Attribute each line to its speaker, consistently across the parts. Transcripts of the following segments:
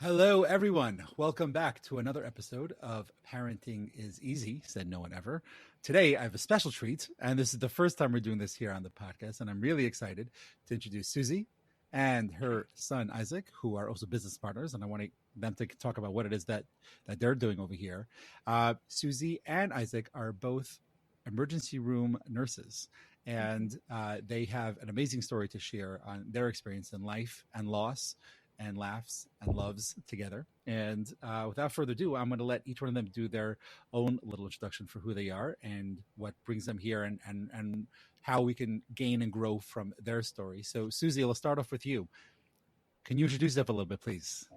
Speaker 1: Hello, everyone. Welcome back to another episode of Parenting is Easy, said no one ever. Today, I have a special treat, and this is the first time we're doing this here on the podcast, and I'm really excited to introduce Suzy and her son, Isack, who are also business partners, and I want them to talk about what it is that they're doing over here. Suzy and Isack are both emergency room nurses, and they have an amazing story to share on their experience in life and loss and laughs and loves together. And without further ado, I'm going to let each one of them do their own little introduction for who they are and what brings them here and how we can gain and grow from their story. So, Suzy, let's start off with you. Can you introduce yourself a little bit, please?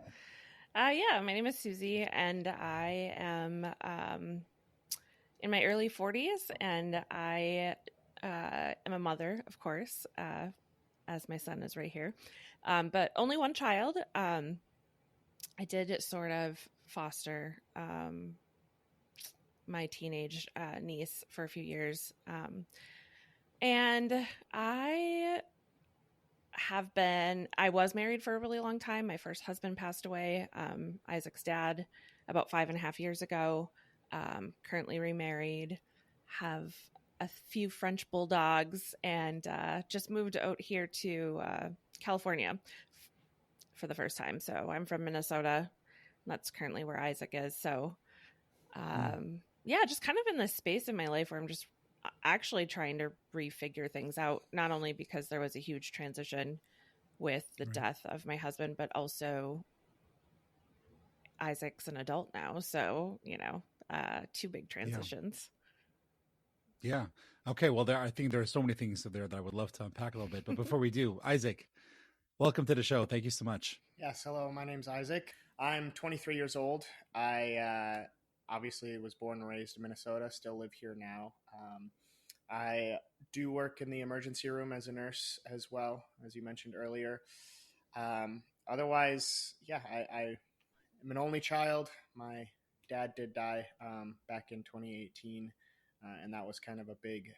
Speaker 2: Yeah, my name is Suzy, and I am in my early 40s, and I am a mother, of course, as my son is right here, but only one child. I did sort of foster my teenage niece for a few years, and I was married for a really long time. My first husband passed away, Isaac's dad, about 5.5 years ago. Currently remarried, have a few French bulldogs, and just moved out here to California for the first time. So I'm from Minnesota. That's currently where Isack is. So yeah, just kind of in this space in my life where I'm just actually trying to refigure things out, not only because there was a huge transition with the death of my husband, but also Isaac's an adult now. So, two big transitions.
Speaker 1: Yeah. Okay. Well, I think there are so many things there that I would love to unpack a little bit. But before we do, Isack, welcome to the show. Thank you so much.
Speaker 3: Yes. Hello. My name's Isack. I'm 23 years old. I obviously was born and raised in Minnesota, still live here now. I do work in the emergency room as a nurse as well, as you mentioned earlier. Otherwise, yeah, I am an only child. My dad did die back in 2018, and that was kind of a big,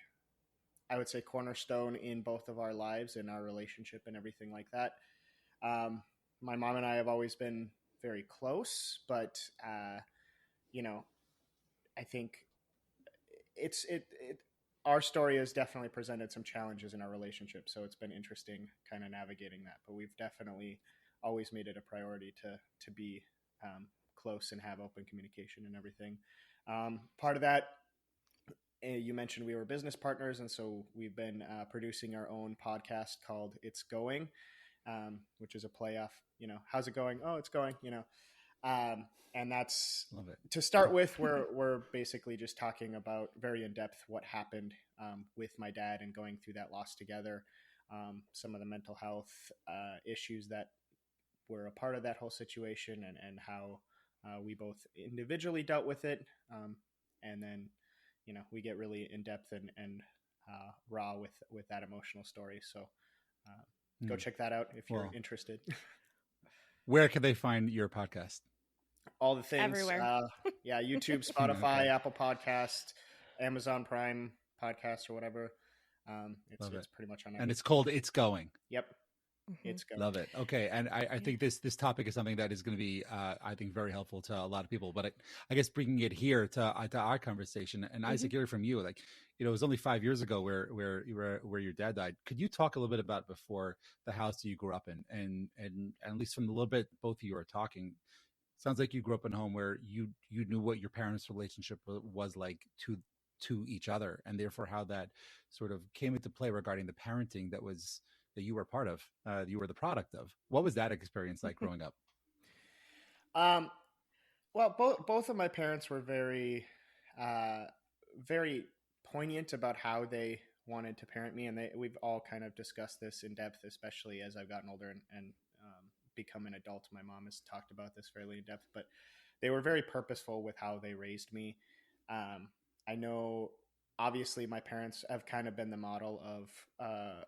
Speaker 3: I would say, cornerstone in both of our lives and our relationship and everything like that. My mom and I have always been very close, but I think our story has definitely presented some challenges in our relationship, so it's been interesting kind of navigating that. But we've definitely always made it a priority to be close and have open communication and everything. Part of that, you mentioned we were business partners, and so we've been producing our own podcast called It's Going, which is a play off, how's it going? Oh, it's going, and that's to start with. We're basically just talking about very in depth what happened with my dad and going through that loss together, some of the mental health issues that were a part of that whole situation, and how we both individually dealt with it, and then we get really in depth and raw with that emotional story. So go check that out if you're interested.
Speaker 1: Where can they find your podcast?
Speaker 3: All the things.
Speaker 2: Everywhere.
Speaker 3: Yeah, YouTube, Spotify, okay. Apple Podcast, Amazon Prime Podcast, or whatever. It's pretty much on everything.
Speaker 1: And it's called It's Going.
Speaker 3: Yep. It's going.
Speaker 1: Love it. Okay. And I think this topic is something that is going to be, I think, very helpful to a lot of people. But I guess bringing it here to our conversation, and Isack, hearing from you, it was only 5 years ago where your dad died. Could you talk a little bit about before the house that you grew up in, and at least from the little bit both of you are talking, sounds like you grew up in a home where you knew what your parents' relationship was like to each other, and therefore how that sort of came into play regarding the parenting that you were part of, you were the product of. What was that experience like growing up?
Speaker 3: Well, both of my parents were very, very poignant about how they wanted to parent me, and we've all kind of discussed this in depth, especially as I've gotten older and become an adult. My mom has talked about this fairly in depth, but they were very purposeful with how they raised me. I know, obviously, my parents have kind of been the model of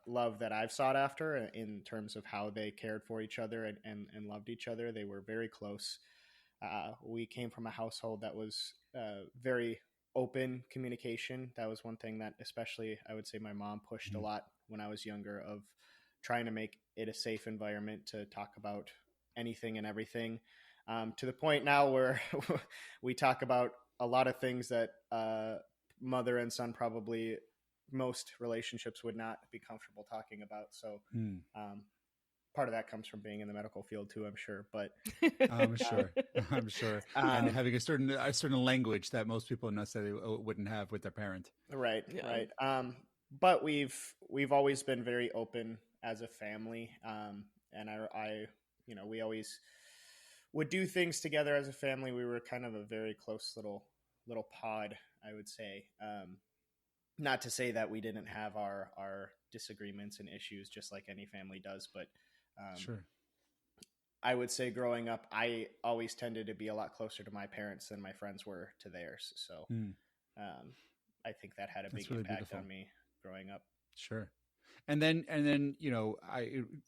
Speaker 3: love that I've sought after in terms of how they cared for each other and loved each other. They were very close. We came from a household that was very open communication. That was one thing that especially I would say my mom pushed a lot when I was younger, of trying to make it a safe environment to talk about anything and everything. to the point now where we talk about a lot of things that mother and son probably most relationships would not be comfortable talking about. So part of that comes from being in the medical field too, I'm sure. But
Speaker 1: I'm sure, and having a certain language that most people necessarily wouldn't have with their parent.
Speaker 3: Right, yeah. Right. But we've always been very open as a family, and I we always would do things together as a family. We were kind of a very close little pod, I would say. Not to say that we didn't have our disagreements and issues, just like any family does, but
Speaker 1: sure.
Speaker 3: I would say growing up, I always tended to be a lot closer to my parents than my friends were to theirs. So I think that had a big impact on me growing up.
Speaker 1: Sure. And then,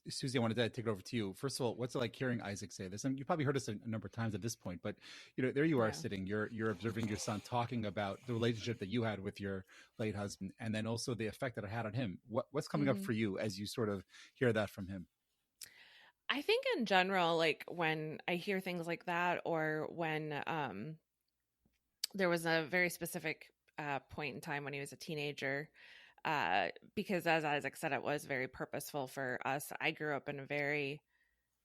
Speaker 1: Suzy, I wanted to take it over to you. First of all, what's it like hearing Isack say this? And you probably heard us a number of times at this point, but there you are sitting, you're observing your son talking about the relationship that you had with your late husband, and then also the effect that it had on him. What's coming up for you as you sort of hear that from him?
Speaker 2: I think in general, like when I hear things like that, or when there was a very specific point in time when he was a teenager, because as Isack said, it was very purposeful for us. I grew up in a very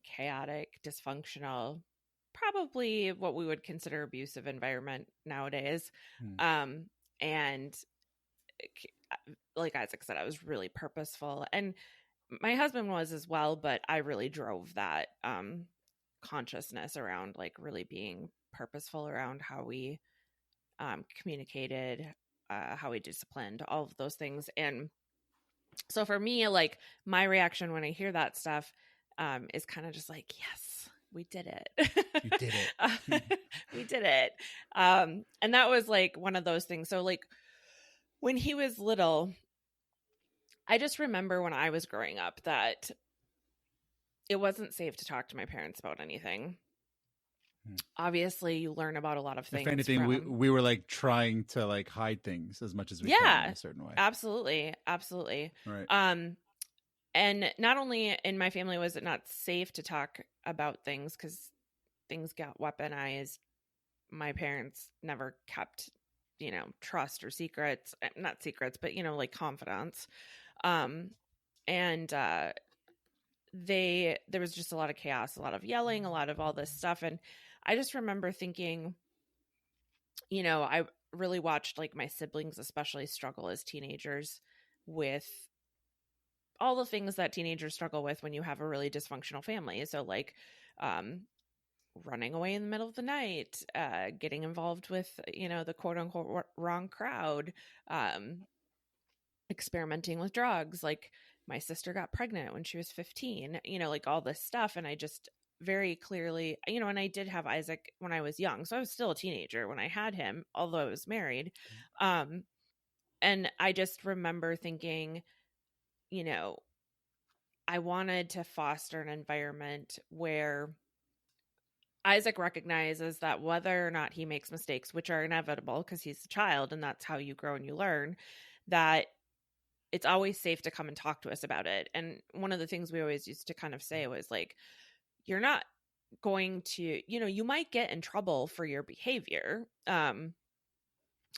Speaker 2: chaotic, dysfunctional, probably what we would consider abusive environment nowadays. And like Isack said, I was really purposeful, and my husband was as well, but I really drove that consciousness around like really being purposeful around how we communicated, how we disciplined, all of those things. And so for me, like my reaction when I hear that stuff is kind of just like, yes, we did it.
Speaker 1: You did it.
Speaker 2: We did it. And that was like one of those things. So like when he was little, I just remember when I was growing up that it wasn't safe to talk to my parents about anything. Obviously, you learn about a lot of things.
Speaker 1: If anything, we were like trying to like hide things as much as we can in a certain way.
Speaker 2: Absolutely. Right. And not only in my family was it not safe to talk about things because things got weaponized. My parents never kept, trust or secrets, not secrets, but, like confidants. And there was just a lot of chaos, a lot of yelling, a lot of all this stuff. And I just remember thinking, I really watched like my siblings especially struggle as teenagers with all the things that teenagers struggle with when you have a really dysfunctional family. So like, running away in the middle of the night, getting involved with, the quote unquote wrong crowd, experimenting with drugs. Like my sister got pregnant when she was 15, like all this stuff. And I just very clearly, and I did have Isack when I was young. So I was still a teenager when I had him, although I was married. And I just remember thinking, I wanted to foster an environment where Isack recognizes that whether or not he makes mistakes, which are inevitable because he's a child and that's how you grow and you learn, that it's always safe to come and talk to us about it. And one of the things we always used to kind of say was like, you're not going to, you might get in trouble for your behavior,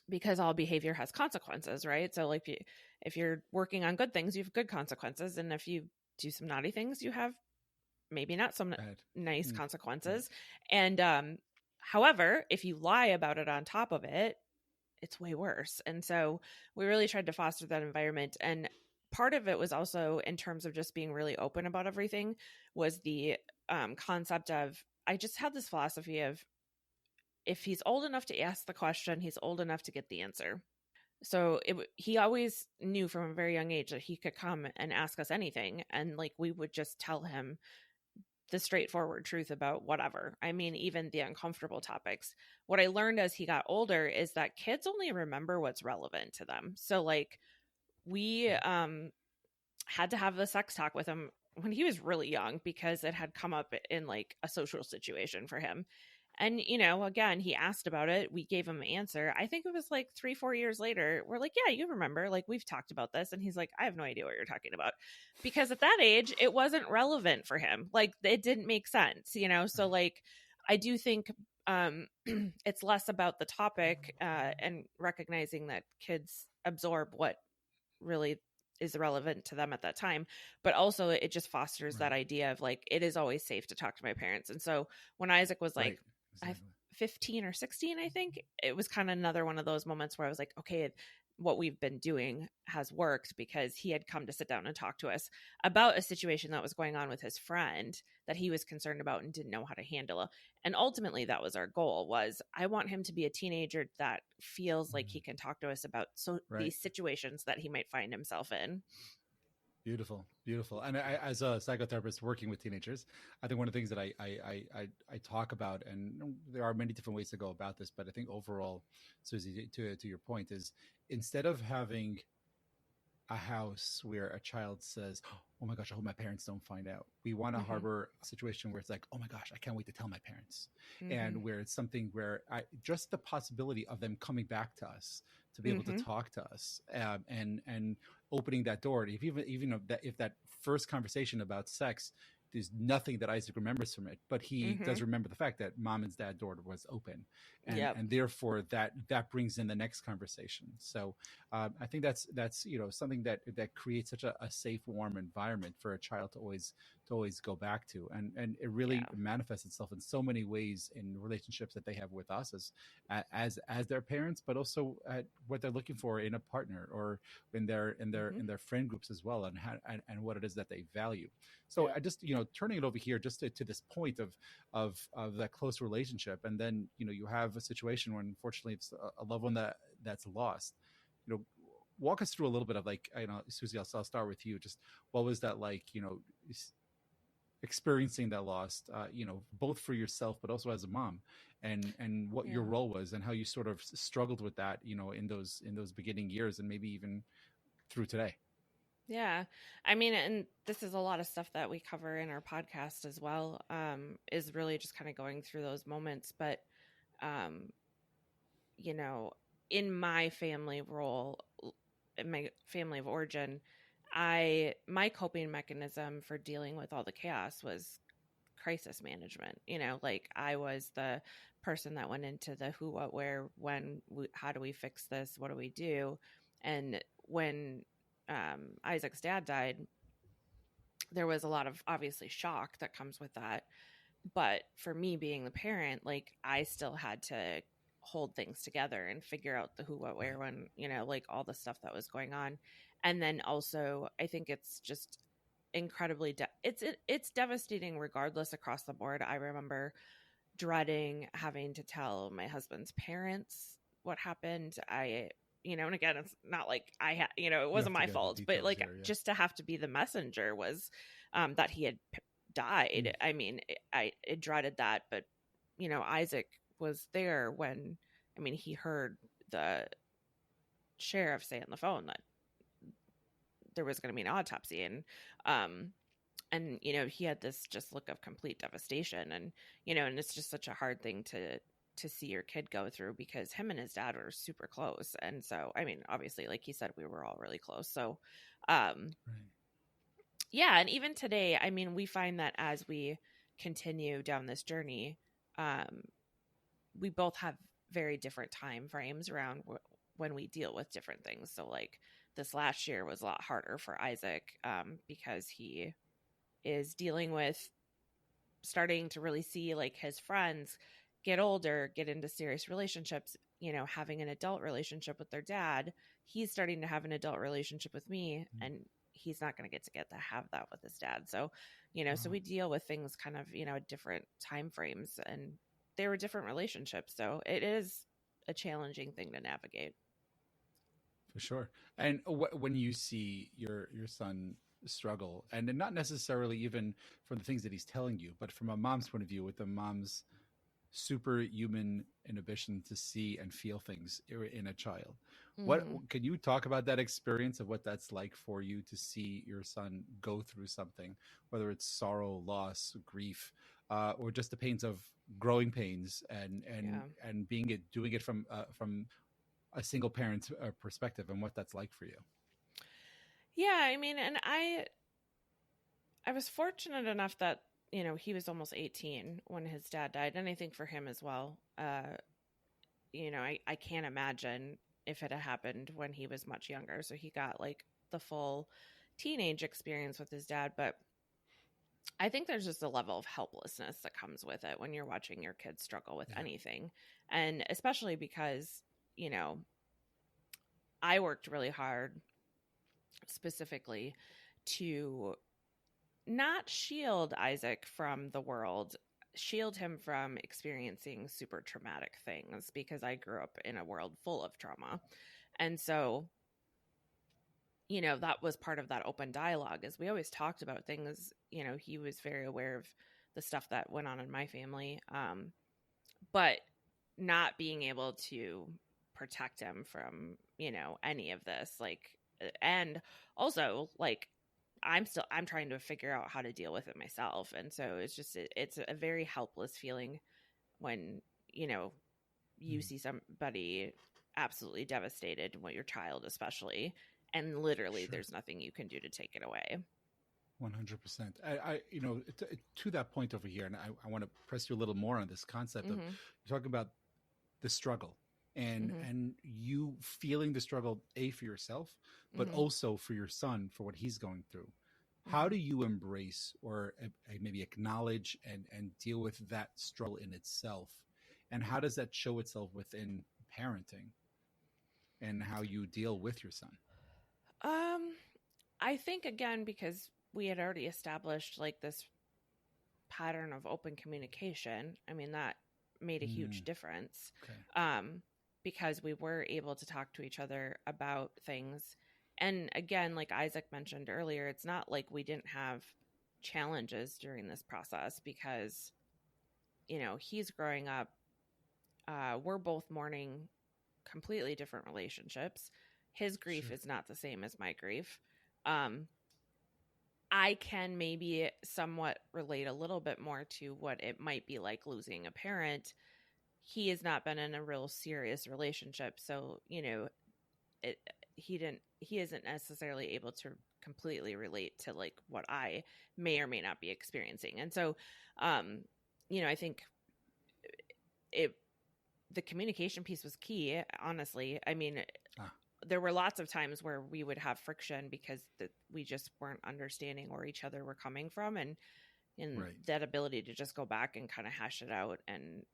Speaker 2: because all behavior has consequences, right? So like if you're working on good things, you have good consequences. And if you do some naughty things, you have maybe not some nice consequences. And however, if you lie about it on top of it, it's way worse. And so we really tried to foster that environment. And part of it was also in terms of just being really open about everything was the concept of, I just had this philosophy of, if he's old enough to ask the question, he's old enough to get the answer. So he always knew from a very young age that he could come and ask us anything. And like, we would just tell him the straightforward truth about whatever. I mean, even the uncomfortable topics. What I learned as he got older is that kids only remember what's relevant to them. So like we had to have the sex talk with him when he was really young because it had come up in like a social situation for him. And, again, he asked about it. We gave him an answer. I think it was like 3-4 years later. We're like, yeah, you remember, like we've talked about this. And he's like, I have no idea what you're talking about, because at that age, it wasn't relevant for him. Like it didn't make sense, So like, I do think it's less about the topic and recognizing that kids absorb what really is relevant to them at that time, but also it just fosters that idea of like, it is always safe to talk to my parents. And so when Isaac was like,
Speaker 1: Exactly.
Speaker 2: 15 or 16, I think, it was kind of another one of those moments where I was like, okay, what we've been doing has worked, because he had come to sit down and talk to us about a situation that was going on with his friend that he was concerned about and didn't know how to handle. And ultimately that was our goal, was I want him to be a teenager that feels like he can talk to us about these situations that he might find himself in.
Speaker 1: Beautiful, beautiful. And I, as a psychotherapist working with teenagers, I think one of the things that I talk about, and there are many different ways to go about this, but I think overall, Suzy, to your point, is instead of having a house where a child says, "Oh my gosh, I hope my parents don't find out," we want to harbor a situation where it's like, "Oh my gosh, I can't wait to tell my parents," and where it's something where just the possibility of them coming back to us to be able to talk to us, and opening that door. Even if that first conversation about sex, there's nothing that Isaac remembers from it, but he does remember the fact that mom and dad door was open, and therefore that brings in the next conversation. So I think that's something that creates such a safe, warm environment for a child to always go back to, and it really manifests itself in so many ways in relationships that they have with us as their parents, but also at what they're looking for in a partner, or in their friend groups as well, and what it is that they value. So I just turning it over here just to this point of that close relationship, and then you have a situation where unfortunately it's a loved one that's lost. Walk us through a little bit of, like, Suzy, I'll start with you. Just what was that like? Experiencing that loss, both for yourself but also as a mom, and what your role was, and how you sort of struggled with that, in those beginning years, and maybe even through today.
Speaker 2: Yeah. I mean, and this is a lot of stuff that we cover in our podcast as well, is really just kind of going through those moments. But, in my family role, in my family of origin, my coping mechanism for dealing with all the chaos was crisis management. Like, I was the person that went into the who, what, where, when, how do we fix this? What do we do? And when Isaac's dad died, there was a lot of obviously shock that comes with that. But for me, being the parent, like, I still had to hold things together and figure out the who, what, where, when, like all the stuff that was going on. And then also, I think it's just incredibly, it's devastating regardless across the board. I remember dreading having to tell my husband's parents what happened. And again, it's not like I had, it wasn't my fault, but like just to have to be the messenger was, that he had died. I mean, I dreaded that, but Isaac was there when, he heard the sheriff say on the phone that there was going to be an autopsy, and he had this just look of complete devastation, and and it's just such a hard thing to see your kid go through, because him and his dad were super close. And so, obviously, like he said, we were all really close. So, yeah. And even today, we find that as we continue down this journey, we both have very different time frames around when we deal with different things. So like this last year was a lot harder for Isaac, because he is dealing with starting to really see like his friends get older, get into serious relationships, having an adult relationship with their dad. He's starting to have an adult relationship with me, and he's not going to get to have that with his dad. So, so we deal with things kind of, at different time frames, and they were different relationships. So it is a challenging thing to navigate.
Speaker 1: For sure. And when you see your son struggle, and not necessarily even from the things that he's telling you, but from a mom's point of view, with the mom's superhuman inhibition to see and feel things in a child, what can you talk about that experience of what that's like for you to see your son go through something, whether it's sorrow, loss, grief, or just the pains of growing pains, and doing it from a single parent's perspective, and what that's like for you?
Speaker 2: Yeah, and I was fortunate enough that he was almost 18 when his dad died. And I think for him as well, I can't imagine if it had happened when he was much younger. So he got like the full teenage experience with his dad. But I think there's just a level of helplessness that comes with it when you're watching your kids struggle with anything. And especially because, I worked really hard specifically to not shield Isack from the world, shield him from experiencing super traumatic things, because I grew up in a world full of trauma. And so, that was part of that open dialogue, is we always talked about things. He was very aware of the stuff that went on in my family, but not being able to protect him from, any of this. And also, I'm trying to figure out how to deal with it myself. And so it's a very helpless feeling when, you see somebody absolutely devastated, your child especially, and literally there's nothing you can do to take it away.
Speaker 1: 100%. I to that point over here, and I want to press you a little more on this concept of, you're talking about the struggle and you feeling the struggle, for yourself, but also for your son, for what he's going through. How do you embrace or maybe acknowledge and deal with that struggle in itself? And how does that show itself within parenting and how you deal with your son?
Speaker 2: I think, again, because we had already established this pattern of open communication, that made a huge difference. Okay. Because we were able to talk to each other about things. And again, like Isack mentioned earlier, it's not like we didn't have challenges during this process, because, he's growing up. We're both mourning completely different relationships. His grief is not the same as my grief. I can maybe somewhat relate a little bit more to what it might be like losing a parent. He has not been in a real serious relationship. So, he isn't necessarily able to completely relate to what I may or may not be experiencing. And so, I think the communication piece was key, honestly. There were lots of times where we would have friction because we just weren't understanding where each other were coming from, and that ability to just go back and kind of hash it out. And,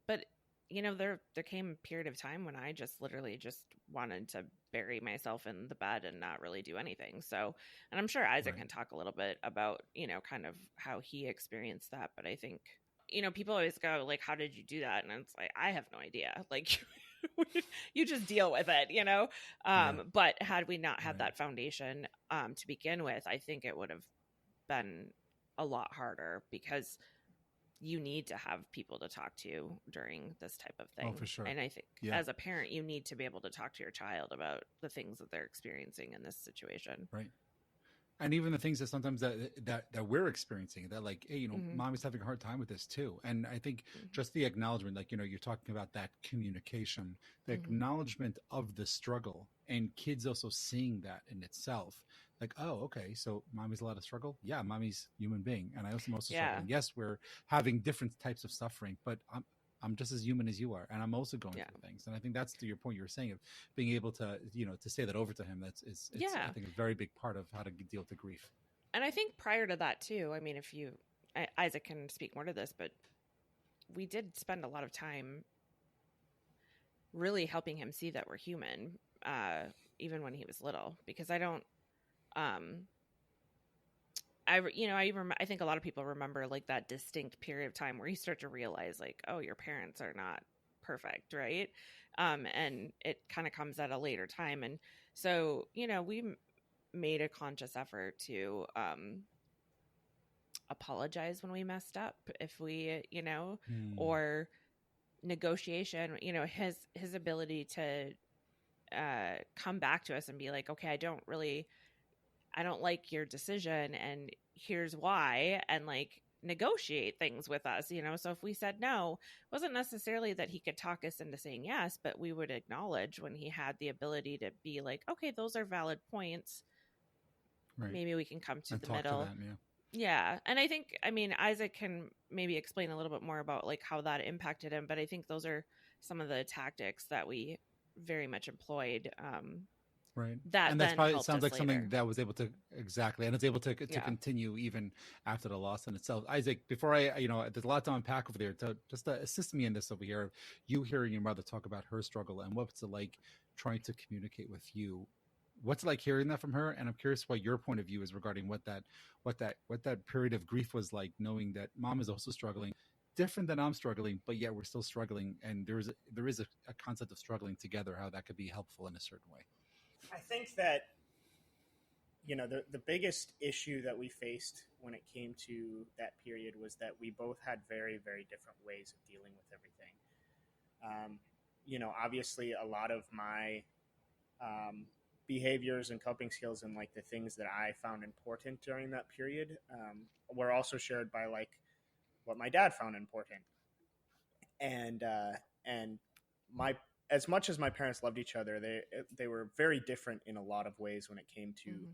Speaker 2: but there came a period of time when I just literally just wanted to bury myself in the bed and not really do anything. So, and I'm sure Isack can talk a little bit about, kind of how he experienced that. But I think, people always go how did you do that? And it's I have no idea. You just deal with it, but had we not had that foundation, to begin with, I think it would have been a lot harder, because you need to have people to talk to during this type of thing.
Speaker 1: Oh, for sure.
Speaker 2: And I think as a parent, you need to be able to talk to your child about the things that they're experiencing in this situation.
Speaker 1: Right. And even the things that sometimes that we're experiencing, that hey, mommy's having a hard time with this too. And I think just the acknowledgement, you're talking about that communication, the acknowledgement of the struggle, and kids also seeing that in itself. Oh, okay, so mommy's allowed to struggle. Yeah, mommy's human being, and I also struggling. Yes, we're having different types of suffering, but I'm just as human as you are, and I'm also going through things. And I think that's to your point you were saying of being able to, to say that over to him. It's I think a very big part of how to deal with the grief.
Speaker 2: And I think prior to that too, Isack can speak more to this, but we did spend a lot of time really helping him see that we're human, even when he was little, because I don't, I think a lot of people remember that distinct period of time where you start to realize oh, your parents are not perfect. Right. And it kind of comes at a later time. And so, we made a conscious effort to, apologize when we messed up, if we, or negotiation, his ability to, come back to us and be okay, I don't like your decision, and here's why, and negotiate things with us, So if we said no, it wasn't necessarily that he could talk us into saying yes, but we would acknowledge when he had the ability to be okay, those are valid points. Right. Maybe we can come to the middle. Yeah. And I think, I mean, Isaac can maybe explain a little bit more about like how that impacted him, but I think those are some of the tactics that we very much employed.
Speaker 1: Right.
Speaker 2: That
Speaker 1: And that's
Speaker 2: then
Speaker 1: probably, it
Speaker 2: helped
Speaker 1: sounds
Speaker 2: us
Speaker 1: like something
Speaker 2: later.
Speaker 1: that was able to, exactly. And it's able to
Speaker 2: Yeah.
Speaker 1: continue even after the loss in itself. Isaac, before I, there's a lot to unpack over there, to just to assist me in this over here, you hearing your mother talk about her struggle and what's it like trying to communicate with you. What's it like hearing that from her? And I'm curious what your point of view is regarding what that period of grief was like, knowing that mom is also struggling different than I'm struggling, but yet we're still struggling. And there is a concept of struggling together, how that could be helpful in a certain way.
Speaker 3: I think that the biggest issue that we faced when it came to that period was that we both had very, very different ways of dealing with everything. Obviously a lot of my behaviors and coping skills and like the things that I found important during that period were also shared by like what my dad found important. And my as much as my parents loved each other, they were very different in a lot of ways when it came to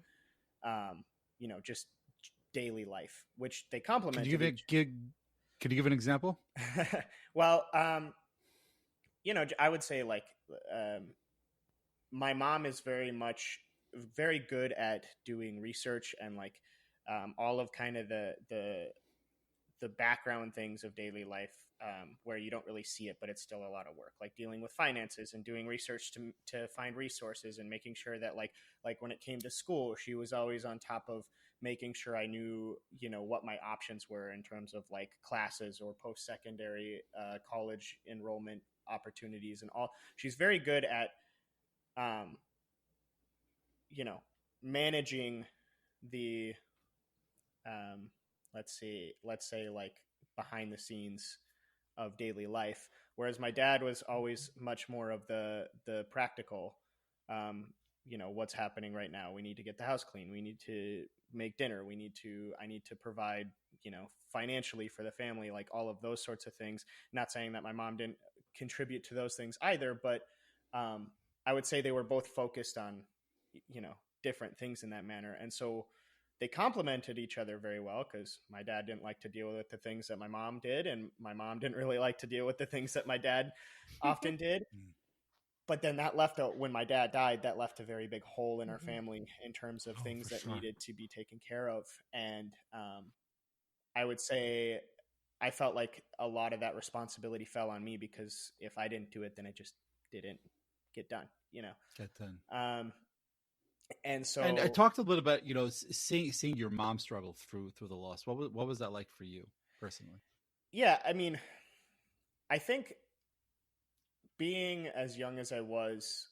Speaker 3: just daily life, which they complemented.
Speaker 1: Could you give an example?
Speaker 3: Well, I would say like my mom is very good at doing research and like all of kind of the background things of daily life, where you don't really see it, but it's still a lot of work, like dealing with finances and doing research to find resources and making sure that like when it came to school, she was always on top of making sure I knew, what my options were in terms of like classes or post-secondary college enrollment opportunities and all. She's very good at, managing the, let's say like behind the scenes of daily life, whereas my dad was always much more of the practical, what's happening right now. We need to get the house clean, we need to make dinner, I need to provide, financially for the family, like all of those sorts of things. Not saying that my mom didn't contribute to those things either, but I would say they were both focused on, different things in that manner. And so they complemented each other very well, because my dad didn't like to deal with the things that my mom did, and my mom didn't really like to deal with the things that my dad often did. But then that left when my dad died, that left a very big hole in our family in terms of things that needed to be taken care of. And I would say I felt like a lot of that responsibility fell on me, because if I didn't do it, then it just didn't get done,
Speaker 1: Get done.
Speaker 3: And so,
Speaker 1: and I talked a little bit, seeing your mom struggle through the loss. What was that like for you personally?
Speaker 3: Yeah, I mean, I think being as young as I was,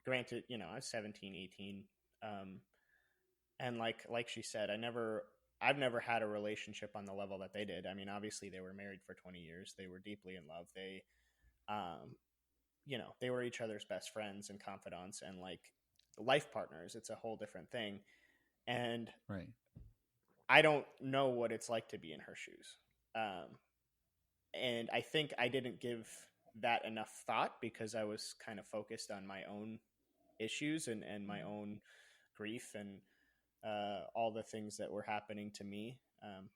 Speaker 3: granted, I was 17, 18, and like she said, I've never had a relationship on the level that they did. I mean, obviously they were married for 20 years. They were deeply in love. They, they were each other's best friends and confidants and like life partners. It's a whole different thing. And
Speaker 1: right.
Speaker 3: I don't know what it's like to be in her shoes. And I think I didn't give that enough thought, because I was kind of focused on my own issues and my own grief and all the things that were happening to me.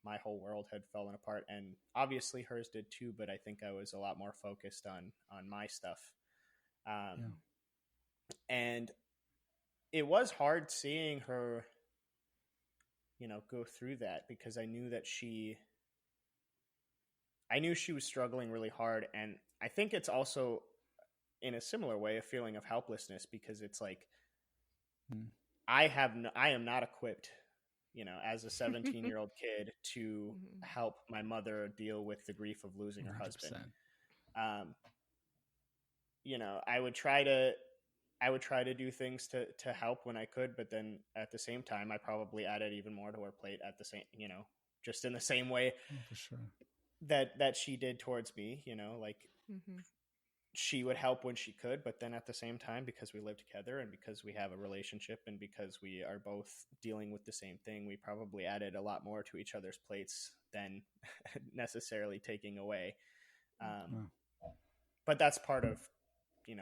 Speaker 3: My whole world had fallen apart, and obviously hers did too, but I think I was a lot more focused on my stuff. And it was hard seeing her, go through that, because I knew she was struggling really hard. And I think it's also, in a similar way, a feeling of helplessness, because it's like, I am not equipped, as a 17-year-old kid to help my mother deal with the grief of losing her 100%. Husband. I would try to do things to help when I could, but then at the same time, I probably added even more to her plate at the same, just in the same way
Speaker 1: for sure.
Speaker 3: that she did towards me, like she would help when she could, but then at the same time, because we live together and because we have a relationship and because we are both dealing with the same thing, we probably added a lot more to each other's plates than necessarily taking away. But that's part of,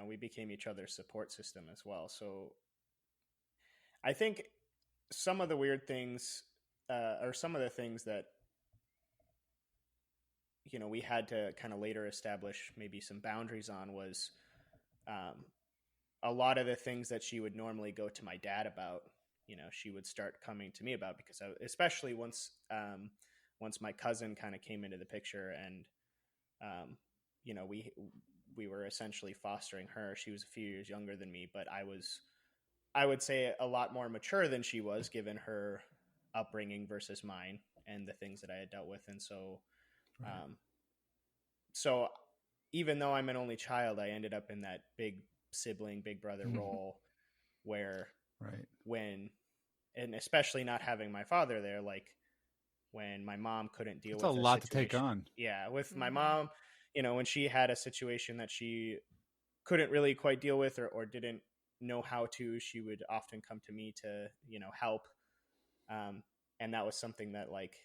Speaker 3: we became each other's support system as well. So I think some of the weird things or some of the things that, you know, we had to kind of later establish maybe some boundaries on was a lot of the things that she would normally go to my dad about, you know, she would start coming to me about, because especially once my cousin kind of came into the picture, and you know, we were essentially fostering her. She was a few years younger than me, but I would say a lot more mature than she was, given her upbringing versus mine and the things that I had dealt with. And so,
Speaker 1: Right.
Speaker 3: So even though I'm an only child, I ended up in that big sibling, big brother role where when, and especially not having my father there, like when my mom couldn't deal
Speaker 1: It's
Speaker 3: with
Speaker 1: a lot to take on.
Speaker 3: Yeah. With my mom, you know, when she had a situation that she couldn't really quite deal with, or didn't know how to, she would often come to me to, you know, help. And that was something that, like,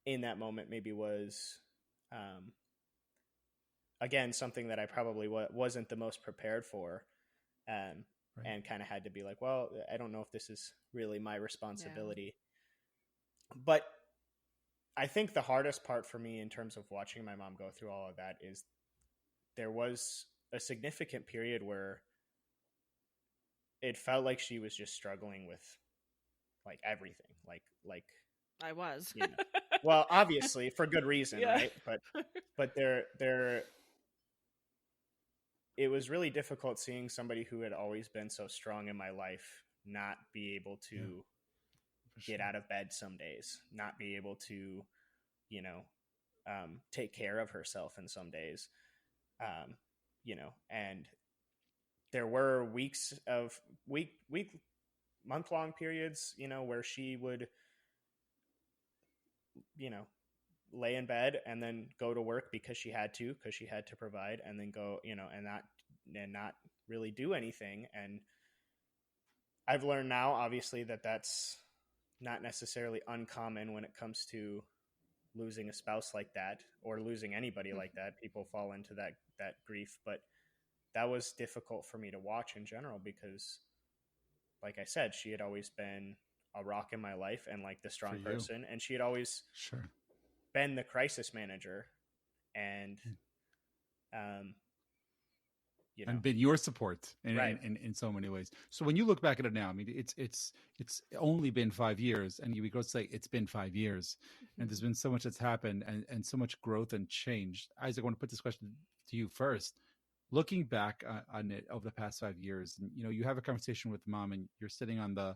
Speaker 3: in that moment maybe was, again, something that I probably wasn't the most prepared for. And kind of had to be like, well, I don't know if this is really my responsibility. Yeah. But I think the hardest part for me in terms of watching my mom go through all of that is there was a significant period where it felt like she was just struggling with like everything. Like
Speaker 2: I was.
Speaker 3: You know, well, obviously for good reason, yeah. Right? But there it was really difficult seeing somebody who had always been so strong in my life not be able to get out of bed some days, not be able to, you know, take care of herself in some days, you know, and there were month-long periods, you know, where she would, you know, lay in bed and then go to work because she had to provide, and then go, you know, and not really do anything. And I've learned now, obviously, that that's not necessarily uncommon when it comes to losing a spouse like that, or losing anybody like that. People fall into that grief, but that was difficult for me to watch in general, because like I said, she had always been a rock in my life and like the strong person, and she had always been the crisis manager, and you know,
Speaker 1: and been your support in so many ways. So when you look back at it now, I mean, it's only been 5 years, and we go say it's been 5 years, and there's been so much that's happened, and so much growth and change. Isack, I want to put this question to you first. Looking back on it over the past 5 years, and you know, you have a conversation with mom, and you're sitting on the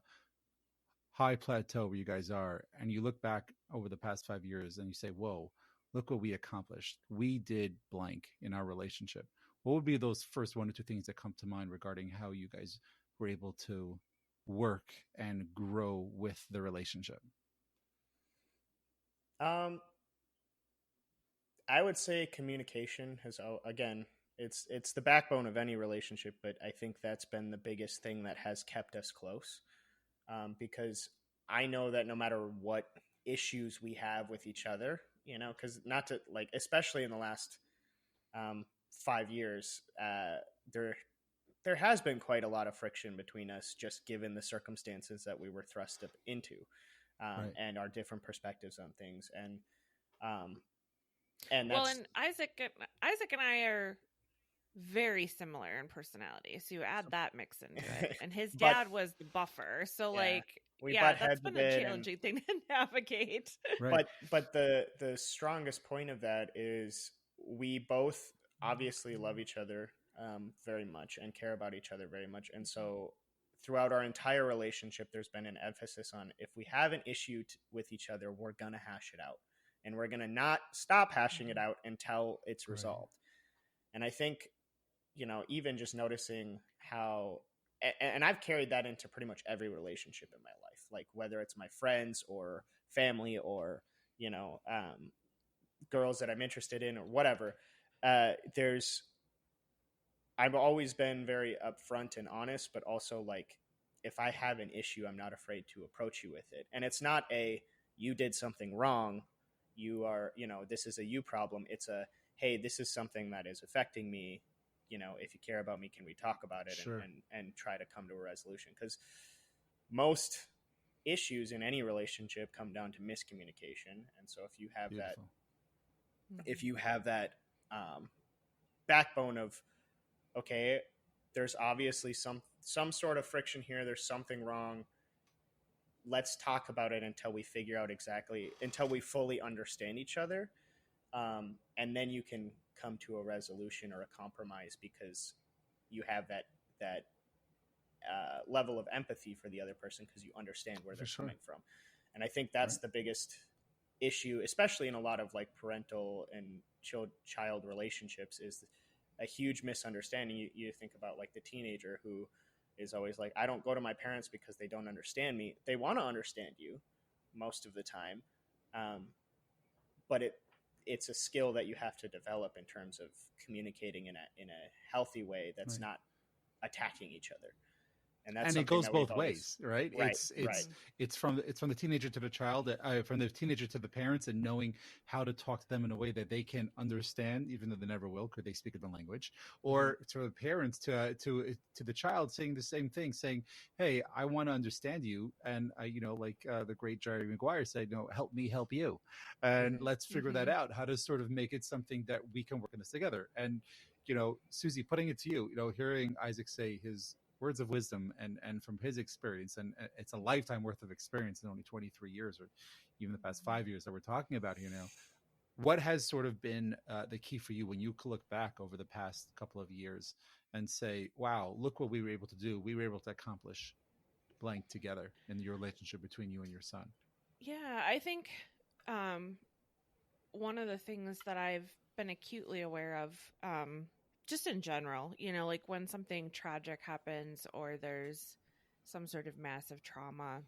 Speaker 1: high plateau where you guys are, and you look back over the past 5 years and you say, whoa, look what we accomplished. We did blank in our relationship. What would be those first 1 or 2 things that come to mind regarding how you guys were able to work and grow with the relationship?
Speaker 3: I would say communication has, again, it's the backbone of any relationship, but I think that's been the biggest thing that has kept us close. Because I know that no matter what issues we have with each other, you know, because not to like, especially in the last 5 years, there has been quite a lot of friction between us, just given the circumstances that we were thrust up into, and our different perspectives on things. And
Speaker 2: well, and Isack and I are very similar in personality, so you add that mix into it. And his dad was the buffer, so that's been a challenging thing to navigate.
Speaker 1: Right.
Speaker 3: But the strongest point of that is we both obviously love each other very much and care about each other very much, and so throughout our entire relationship, there's been an emphasis on, if we have an issue with each other, we're gonna hash it out, and we're gonna not stop hashing it out until it's resolved. And I think, you know, even just noticing how, and I've carried that into pretty much every relationship in my life, like whether it's my friends or family, or, you know, girls that I'm interested in or whatever, I've always been very upfront and honest, but also like, if I have an issue, I'm not afraid to approach you with it. And it's not you did something wrong, you are, you know, this is a you problem. It's hey, this is something that is affecting me. You know, if you care about me, can we talk about it and try to come to a resolution? Because most issues in any relationship come down to miscommunication. And so if you have
Speaker 1: Beautiful.
Speaker 3: that backbone of, okay, there's obviously some sort of friction here, there's something wrong, let's talk about it until we fully understand each other, and then you can come to a resolution or a compromise because you have that level of empathy for the other person because you understand where they're coming from. And I think that's the biggest issue, especially in a lot of like parental and child relationships, is a huge misunderstanding. You think about like the teenager who is always like, I don't go to my parents because they don't understand me. They want to understand you most of the time, but it's a skill that you have to develop in terms of communicating in a healthy way that's not attacking each other.
Speaker 1: And it goes both ways, right? It's from the teenager to the child, from the teenager to the parents, and knowing how to talk to them in a way that they can understand, even though they never will, because they speak a different language. Or to the parents to the child, saying the same thing, saying, "Hey, I want to understand you," and the great Jerry Maguire said, "Help me help you," and let's figure that out. How to sort of make it something that we can work on this together. And Suzy, putting it to you, hearing Isack say his words of wisdom and from his experience, and it's a lifetime worth of experience in only 23 years, or even the past 5 years that we're talking about here now. What has sort of been the key for you when you look back over the past couple of years and say, wow, look what we were able to do. We were able to accomplish blank together in your relationship between you and your son.
Speaker 2: Yeah, I think one of the things that I've been acutely aware of, just in general, like when something tragic happens or there's some sort of massive trauma,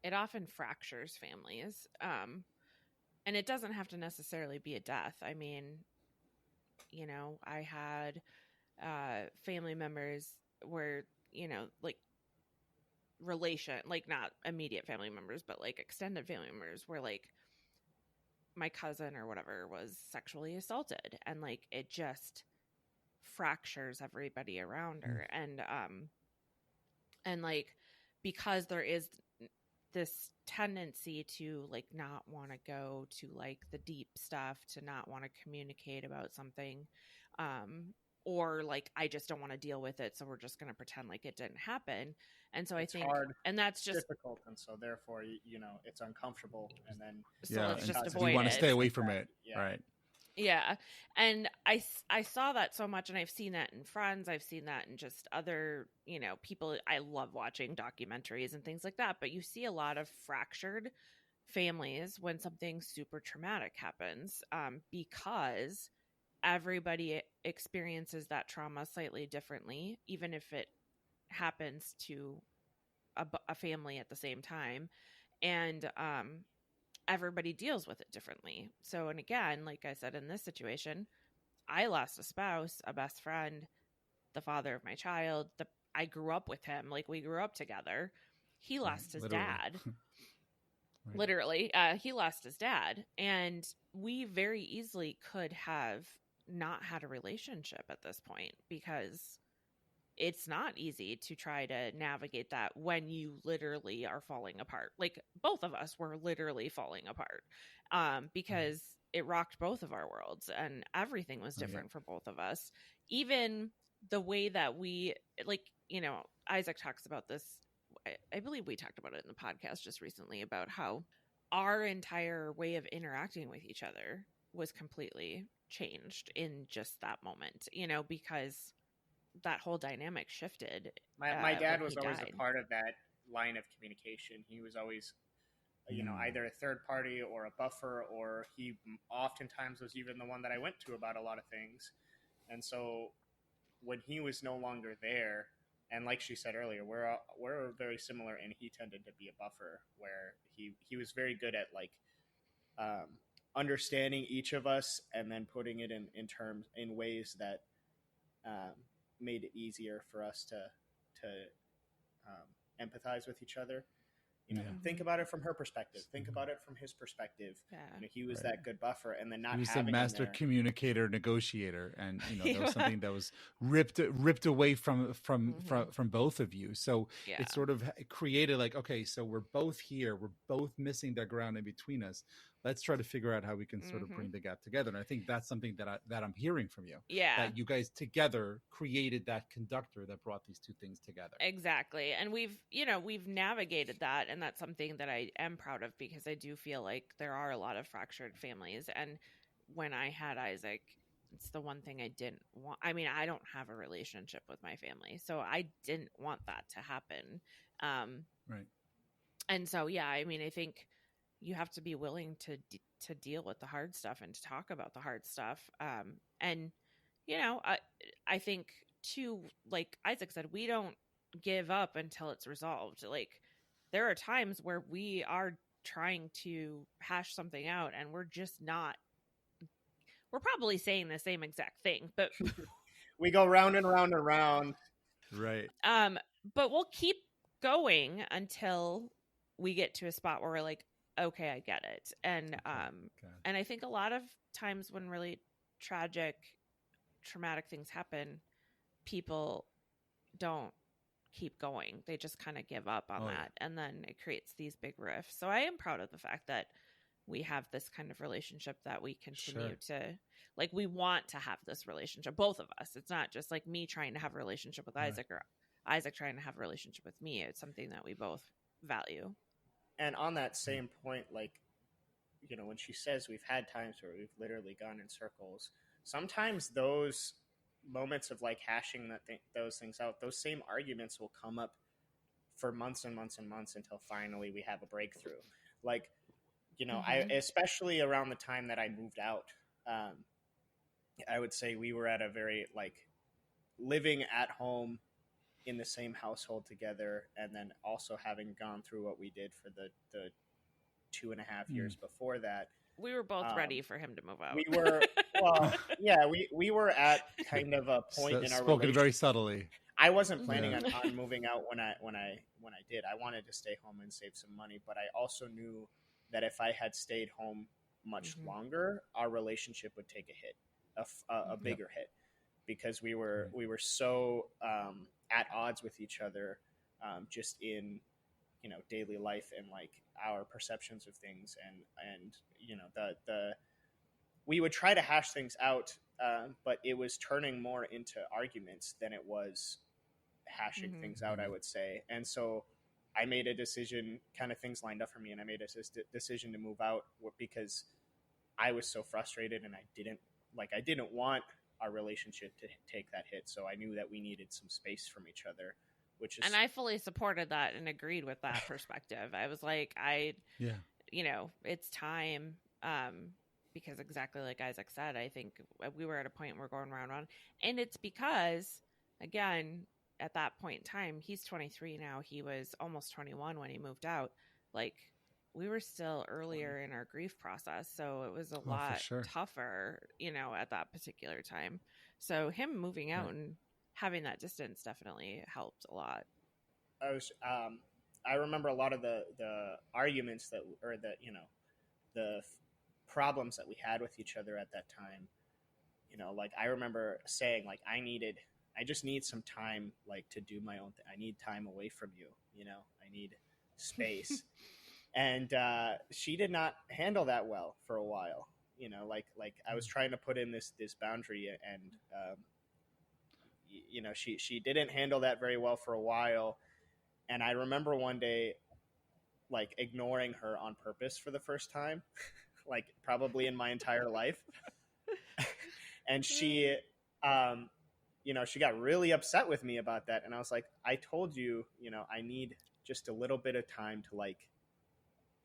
Speaker 2: it often fractures families. And it doesn't have to necessarily be a death. I mean, I had family members where, like not immediate family members, but like extended family members where like my cousin or whatever was sexually assaulted, and like it just fractures everybody around her. And like, because there is this tendency to like not want to go to like the deep stuff, to not want to communicate about something, or like, I just don't want to deal with it, so we're just going to pretend like it didn't happen. And so it's hard, and that's just
Speaker 3: difficult, and so therefore it's uncomfortable, and then
Speaker 2: let's just avoid
Speaker 1: you want
Speaker 2: to
Speaker 1: stay away from it. Right.
Speaker 2: Yeah. And I saw that so much, and I've seen that in friends. I've seen that in just other, people. I love watching documentaries and things like that, but you see a lot of fractured families when something super traumatic happens, because everybody experiences that trauma slightly differently, even if it happens to a family at the same time. And, everybody deals with it differently. So, and again, like I said, in this situation, I lost a spouse, a best friend, the father of my child. I grew up with him. Like, we grew up together. He lost his dad. Literally, he lost his dad. And we very easily could have not had a relationship at this point, because it's not easy to try to navigate that when you literally are falling apart. Like, both of us were literally falling apart, because it rocked both of our worlds, and everything was different for both of us. Even the way that we, like, Isack talks about this. I believe we talked about it in the podcast just recently, about how our entire way of interacting with each other was completely changed in just that moment, because that whole dynamic shifted.
Speaker 3: My dad was always a part of that line of communication. He was always, either a third party or a buffer, or he oftentimes was even the one that I went to about a lot of things. And so when he was no longer there, and like she said earlier, we're very similar, and he tended to be a buffer, where he was very good at like understanding each of us and then putting it in ways that made it easier for us to empathize with each other. think about it from her perspective, think about it from his perspective. He was that good buffer, and then not
Speaker 1: he was
Speaker 3: having
Speaker 1: the master communicator, negotiator, and that was something that was ripped away from both of you. So it sort of created like, okay, so we're both here, we're both missing that ground in between us. Let's try to figure out how we can sort of bring the gap together. And I think that's something that I'm hearing from you.
Speaker 2: Yeah.
Speaker 1: That you guys together created that conductor that brought these two things together.
Speaker 2: Exactly. And we've navigated that. And that's something that I am proud of, because I do feel like there are a lot of fractured families. And when I had Isack, it's the one thing I didn't want. I mean, I don't have a relationship with my family, so I didn't want that to happen.
Speaker 1: Right. And
Speaker 2: so, yeah, I mean, I think you have to be willing to deal with the hard stuff and to talk about the hard stuff. And, I think too, like Isack said, we don't give up until it's resolved. Like, there are times where we are trying to hash something out and we're just not, we're probably saying the same exact thing, but
Speaker 3: we go round and round and round.
Speaker 1: Right.
Speaker 2: But we'll keep going until we get to a spot where we're like, okay, I get it. And and I think a lot of times when really traumatic things happen, people don't keep going. They just kind of give up on that. Yeah. And then it creates these big rifts. So I am proud of the fact that we have this kind of relationship that we continue to, like, we want to have this relationship, both of us. It's not just like me trying to have a relationship with Isack or Isack trying to have a relationship with me. It's something that we both value.
Speaker 3: And on that same point, like, when she says we've had times where we've literally gone in circles, sometimes those moments of like hashing those things out, those same arguments will come up for months and months and months until finally we have a breakthrough. Like, I, especially around the time that I moved out, I would say we were at a very, like, living at home in the same household together, and then also having gone through what we did for the 2.5 years before that.
Speaker 2: We were both ready for him to move out.
Speaker 3: We were, well, yeah, we were at kind of a point in our
Speaker 1: spoken
Speaker 3: relationship.
Speaker 1: Very subtly.
Speaker 3: I wasn't planning on moving out when I did. I wanted to stay home and save some money, but I also knew that if I had stayed home much longer, our relationship would take a hit, a bigger hit, because we were so at odds with each other, just in daily life and like our perceptions of things, and the we would try to hash things out, but it was turning more into arguments than it was hashing things out, I would say. And so I made a decision, kind of things lined up for me, and I made a decision to move out because I was so frustrated, and I didn't want our relationship to take that hit. So I knew that we needed some space from each other, and
Speaker 2: I fully supported that and agreed with that perspective. I was like, it's time. Because exactly like Isack said, I think we were at a point where we're going round, and it's because, again, at that point in time, he's 23 now. He was almost 21 when he moved out. Like, we were still earlier in our grief process, so it was a lot tougher, at that particular time. So him moving out and having that distance definitely helped a lot.
Speaker 3: I remember a lot of the arguments the problems that we had with each other at that time. Like, I remember saying, like, I just need some time, like, to do my own thing. I need time away from you. I need space. And she did not handle that well for a while. Like I was trying to put in this boundary, and she didn't handle that very well for a while. And I remember one day, like, ignoring her on purpose for the first time, like, probably in my entire life. And she, she got really upset with me about that. And I was like, I told you, I need just a little bit of time to, like,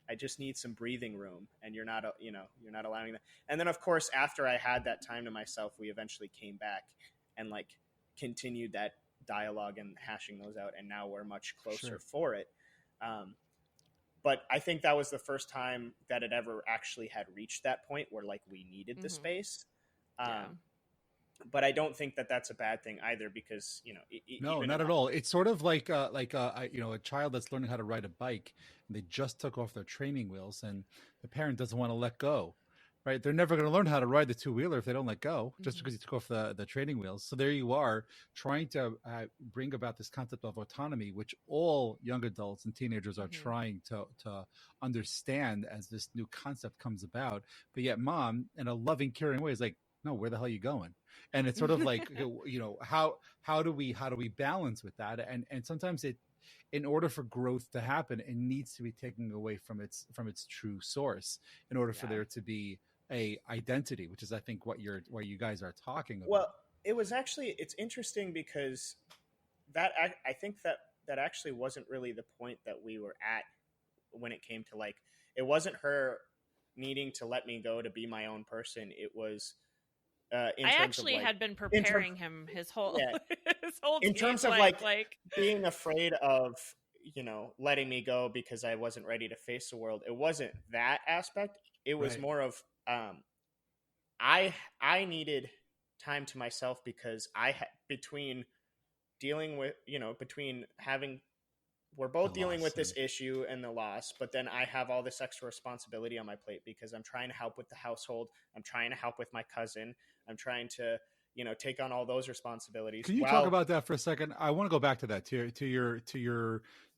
Speaker 3: I just need some breathing room, and you're not allowing that. And then, of course, after I had that time to myself, we eventually came back and, like, continued that dialogue and hashing those out. And now we're much closer for it. But I think that was the first time that it ever actually had reached that point where, like, we needed the space. but I don't think that that's a bad thing either, because
Speaker 1: No,
Speaker 3: even
Speaker 1: not at all. It's sort of like a child that's learning how to ride a bike, and they just took off their training wheels, and the parent doesn't want to let go. Right? They're never going to learn how to ride the two wheeler if they don't let go, just because you took off the training wheels. So there you are, trying to bring about this concept of autonomy, which all young adults and teenagers are trying to understand as this new concept comes about. But yet, mom, in a loving, caring way, is like, no, where the hell are you going? And it's sort of like, how do we balance with that? And sometimes in order for growth to happen, it needs to be taken away from its true source in order for there to be a identity, which is, I think, what you guys are talking about.
Speaker 3: Well, it's interesting because I think that actually wasn't really the point that we were at when it came to, like, it wasn't her needing to let me go to be my own person. It was I
Speaker 2: actually had been preparing him his whole his whole
Speaker 3: in terms of like being afraid of letting me go because I wasn't ready to face the world. It wasn't that aspect. It was more of I needed time to myself, because between dealing with we're both dealing with this issue and the loss, but then I have all this extra responsibility on my plate because I'm trying to help with the household. I'm trying to help with my cousin. I'm trying to, take on all those responsibilities.
Speaker 1: Can you talk about that for a second? I want to go back to that, to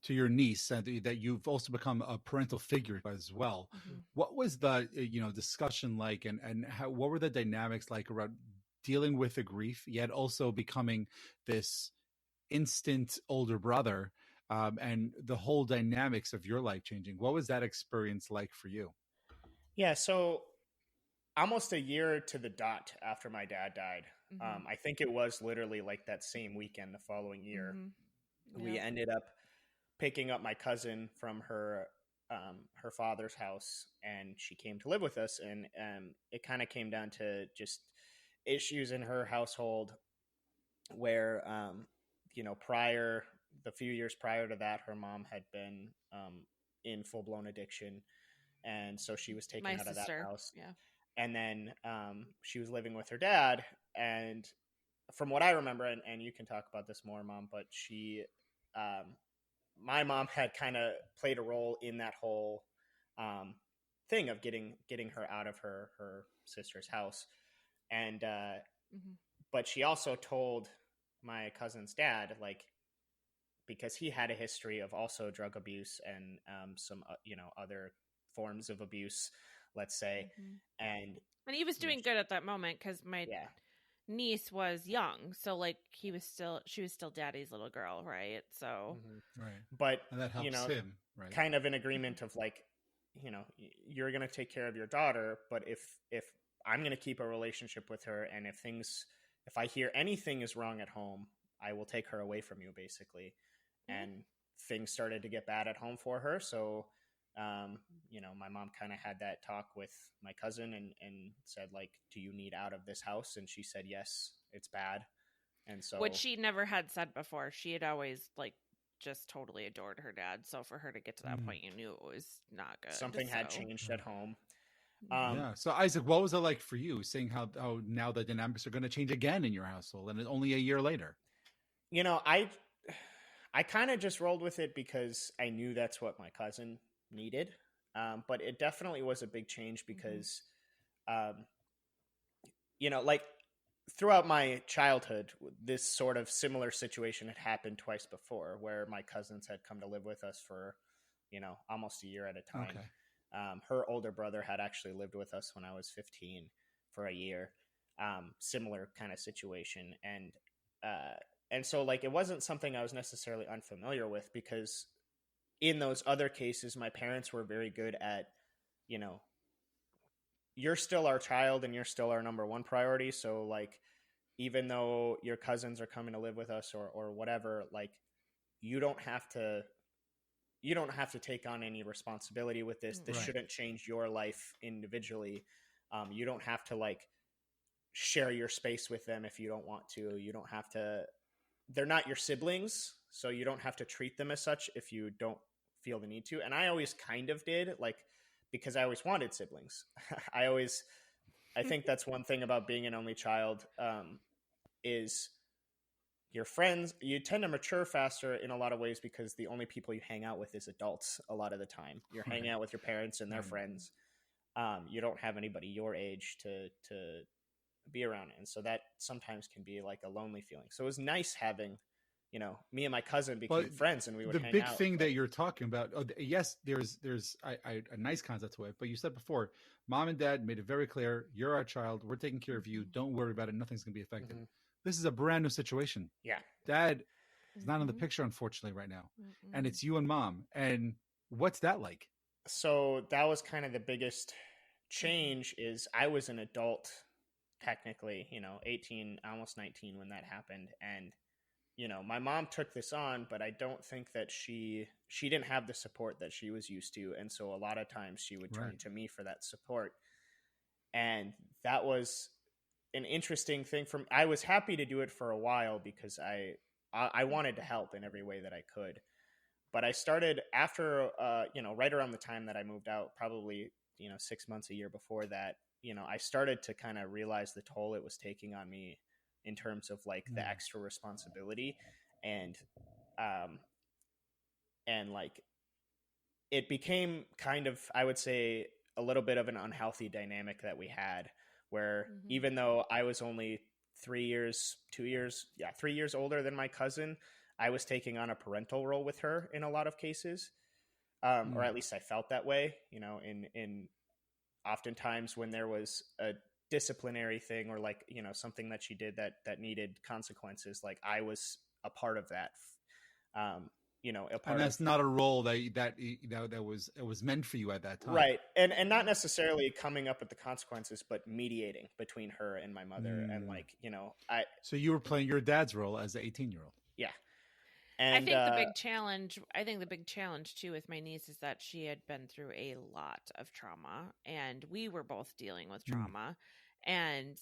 Speaker 1: your niece, and that you've also become a parental figure as well. What was the discussion like, and what were the dynamics like around dealing with the grief, yet also becoming this instant older brother, and the whole dynamics of your life changing? What was that experience like for you?
Speaker 3: Yeah, so almost a year to the dot after my dad died, I think it was literally like that same weekend the following year, we ended up picking up my cousin from her father's house, and she came to live with us, and it kind of came down to just issues in her household where the few years prior to that, her mom had been in full-blown addiction, and so she was taken out of that house. And then she was living with her dad, and from what I remember, and you can talk about this more, Mom, but my mom had kind of played a role in that whole thing of getting her out of her sister's house. And but she also told my cousin's dad, like, because he had a history of also drug abuse and some other forms of abuse, let's say, and
Speaker 2: he was doing good at that moment, because my niece was young, so like she was still daddy's little girl, right? So
Speaker 3: but
Speaker 1: and that helps him, right?
Speaker 3: Kind of an agreement of like, you're going to take care of your daughter, but if I'm going to keep a relationship with her, and if I hear anything is wrong at home, I will take her away from you, basically. And things started to get bad at home for her, so my mom kind of had that talk with my cousin and said, like, do you need out of this house? And she said, yes, it's bad. And so,
Speaker 2: which she never had said before. She had always like just totally adored her dad. So for her to get to that point, you knew it was not good.
Speaker 3: Something had changed at home.
Speaker 1: So Isack, what was it like for you, seeing how now the dynamics are going to change again in your household, and only a year later?
Speaker 3: I kind of just rolled with it because I knew that's what my cousin needed. But it definitely was a big change because, like, throughout my childhood, this sort of similar situation had happened twice before, where my cousins had come to live with us for, almost a year at a time. Okay. Her older brother had actually lived with us when I was 15 for a year. Similar kind of situation. And so, like, it wasn't something I was necessarily unfamiliar with, because in those other cases, my parents were very good at, you're still our child and you're still our number one priority. So, like, even though your cousins are coming to live with us or whatever, like, you don't have to take on any responsibility with this. This shouldn't change your life individually. You don't have to, like, share your space with them if you don't want to. You don't have to. They're not your siblings, so you don't have to treat them as such if you don't feel the need to. And I always kind of did, like, because I always wanted siblings. I think that's one thing about being an only child. is your friends, you tend to mature faster in a lot of ways because the only people you hang out with is adults a lot of the time. You're hanging out with your parents and their friends. You don't have anybody your age to be around. And so that sometimes can be like a lonely feeling. So it was nice having, me and my cousin became friends and we would hang out.
Speaker 1: The big thing that you're talking about, yes, there's a nice concept to it, but you said before, mom and dad made it very clear, you're our child, we're taking care of you, don't worry about it, nothing's going to be affected. This is a brand new situation.
Speaker 3: Yeah.
Speaker 1: Dad is not in the picture, unfortunately, right now. And it's you and mom. And what's that like?
Speaker 3: So that was kind of the biggest change is I was an adult, technically, 18, almost 19 when that happened. And, my mom took this on, but I don't think that she didn't have the support that she was used to. And so a lot of times she would turn to me for that support. And that was an interesting thing I was happy to do it for a while because I wanted to help in every way that I could. But I started after, right around the time that I moved out, probably, 6 months, a year before that, I started to kind of realize the toll it was taking on me in terms of like the extra responsibility and like it became kind of, I would say, a little bit of an unhealthy dynamic that we had where even though I was only 3 years older than my cousin, I was taking on a parental role with her in a lot of cases. Or at least I felt that way, in oftentimes when there was a disciplinary thing or like, something that she did that needed consequences, like I was a part of that. And
Speaker 1: that's not a role that was meant for you at that time.
Speaker 3: Right. And not necessarily coming up with the consequences, but mediating between her and my mother. And like,
Speaker 1: so you were playing your dad's role as an 18-year-old.
Speaker 3: Yeah. And
Speaker 2: I think the big challenge too with my niece is that she had been through a lot of trauma and we were both dealing with trauma and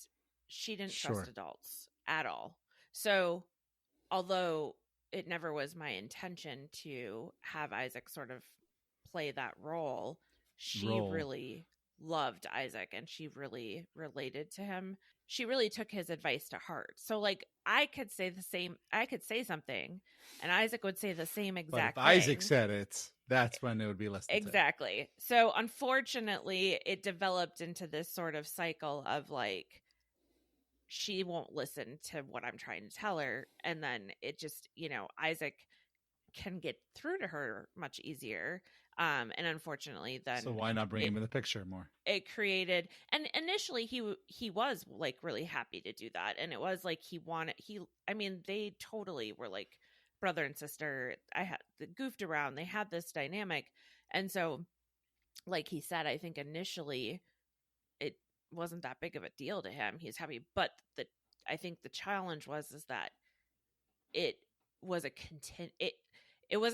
Speaker 2: she didn't trust adults at all. So although it never was my intention to have Isack sort of play that role, she really loved Isack and she really related to him. She really took his advice to heart. So like I could say something and Isack would say the same exact
Speaker 1: thing.
Speaker 2: If
Speaker 1: Isack said it, that's when it would be less than
Speaker 2: exactly. So unfortunately it developed into this sort of cycle of like she won't listen to what I'm trying to tell her. And then it just, Isack can get through to her much easier. And unfortunately then.
Speaker 1: So why not bring him in the picture more?
Speaker 2: It created, and initially he was like really happy to do that. And it was like they totally were like brother and sister. They goofed around. They had this dynamic. And so like he said, I think initially it wasn't that big of a deal to him. He's happy, but I think the challenge was that it was a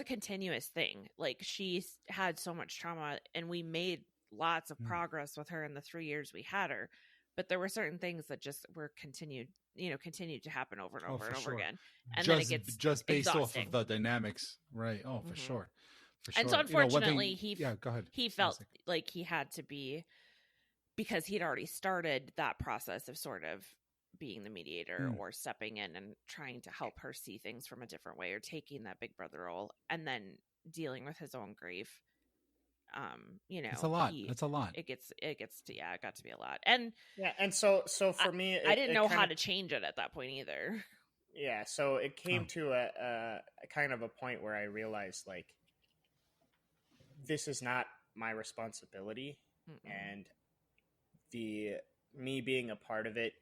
Speaker 2: continuous thing. Like she had so much trauma, and we made lots of progress with her in the 3 years we had her, but there were certain things that just were continued to happen over and over and over again, and then it gets
Speaker 1: just based
Speaker 2: exhausting.
Speaker 1: off of the dynamics, right? Oh, for sure.
Speaker 2: And so unfortunately,
Speaker 1: go ahead.
Speaker 2: He felt like he had to be, because he'd already started that process of sort of being the mediator or stepping in and trying to help her see things from a different way or taking that big brother role and then dealing with his own grief.
Speaker 1: It's a lot. It's a lot.
Speaker 2: It got to be a lot. And
Speaker 3: so for me,
Speaker 2: I didn't know how to change it at that point either.
Speaker 3: Yeah. So it came to a kind of a point where I realized like, this is not my responsibility. And me being a part of it,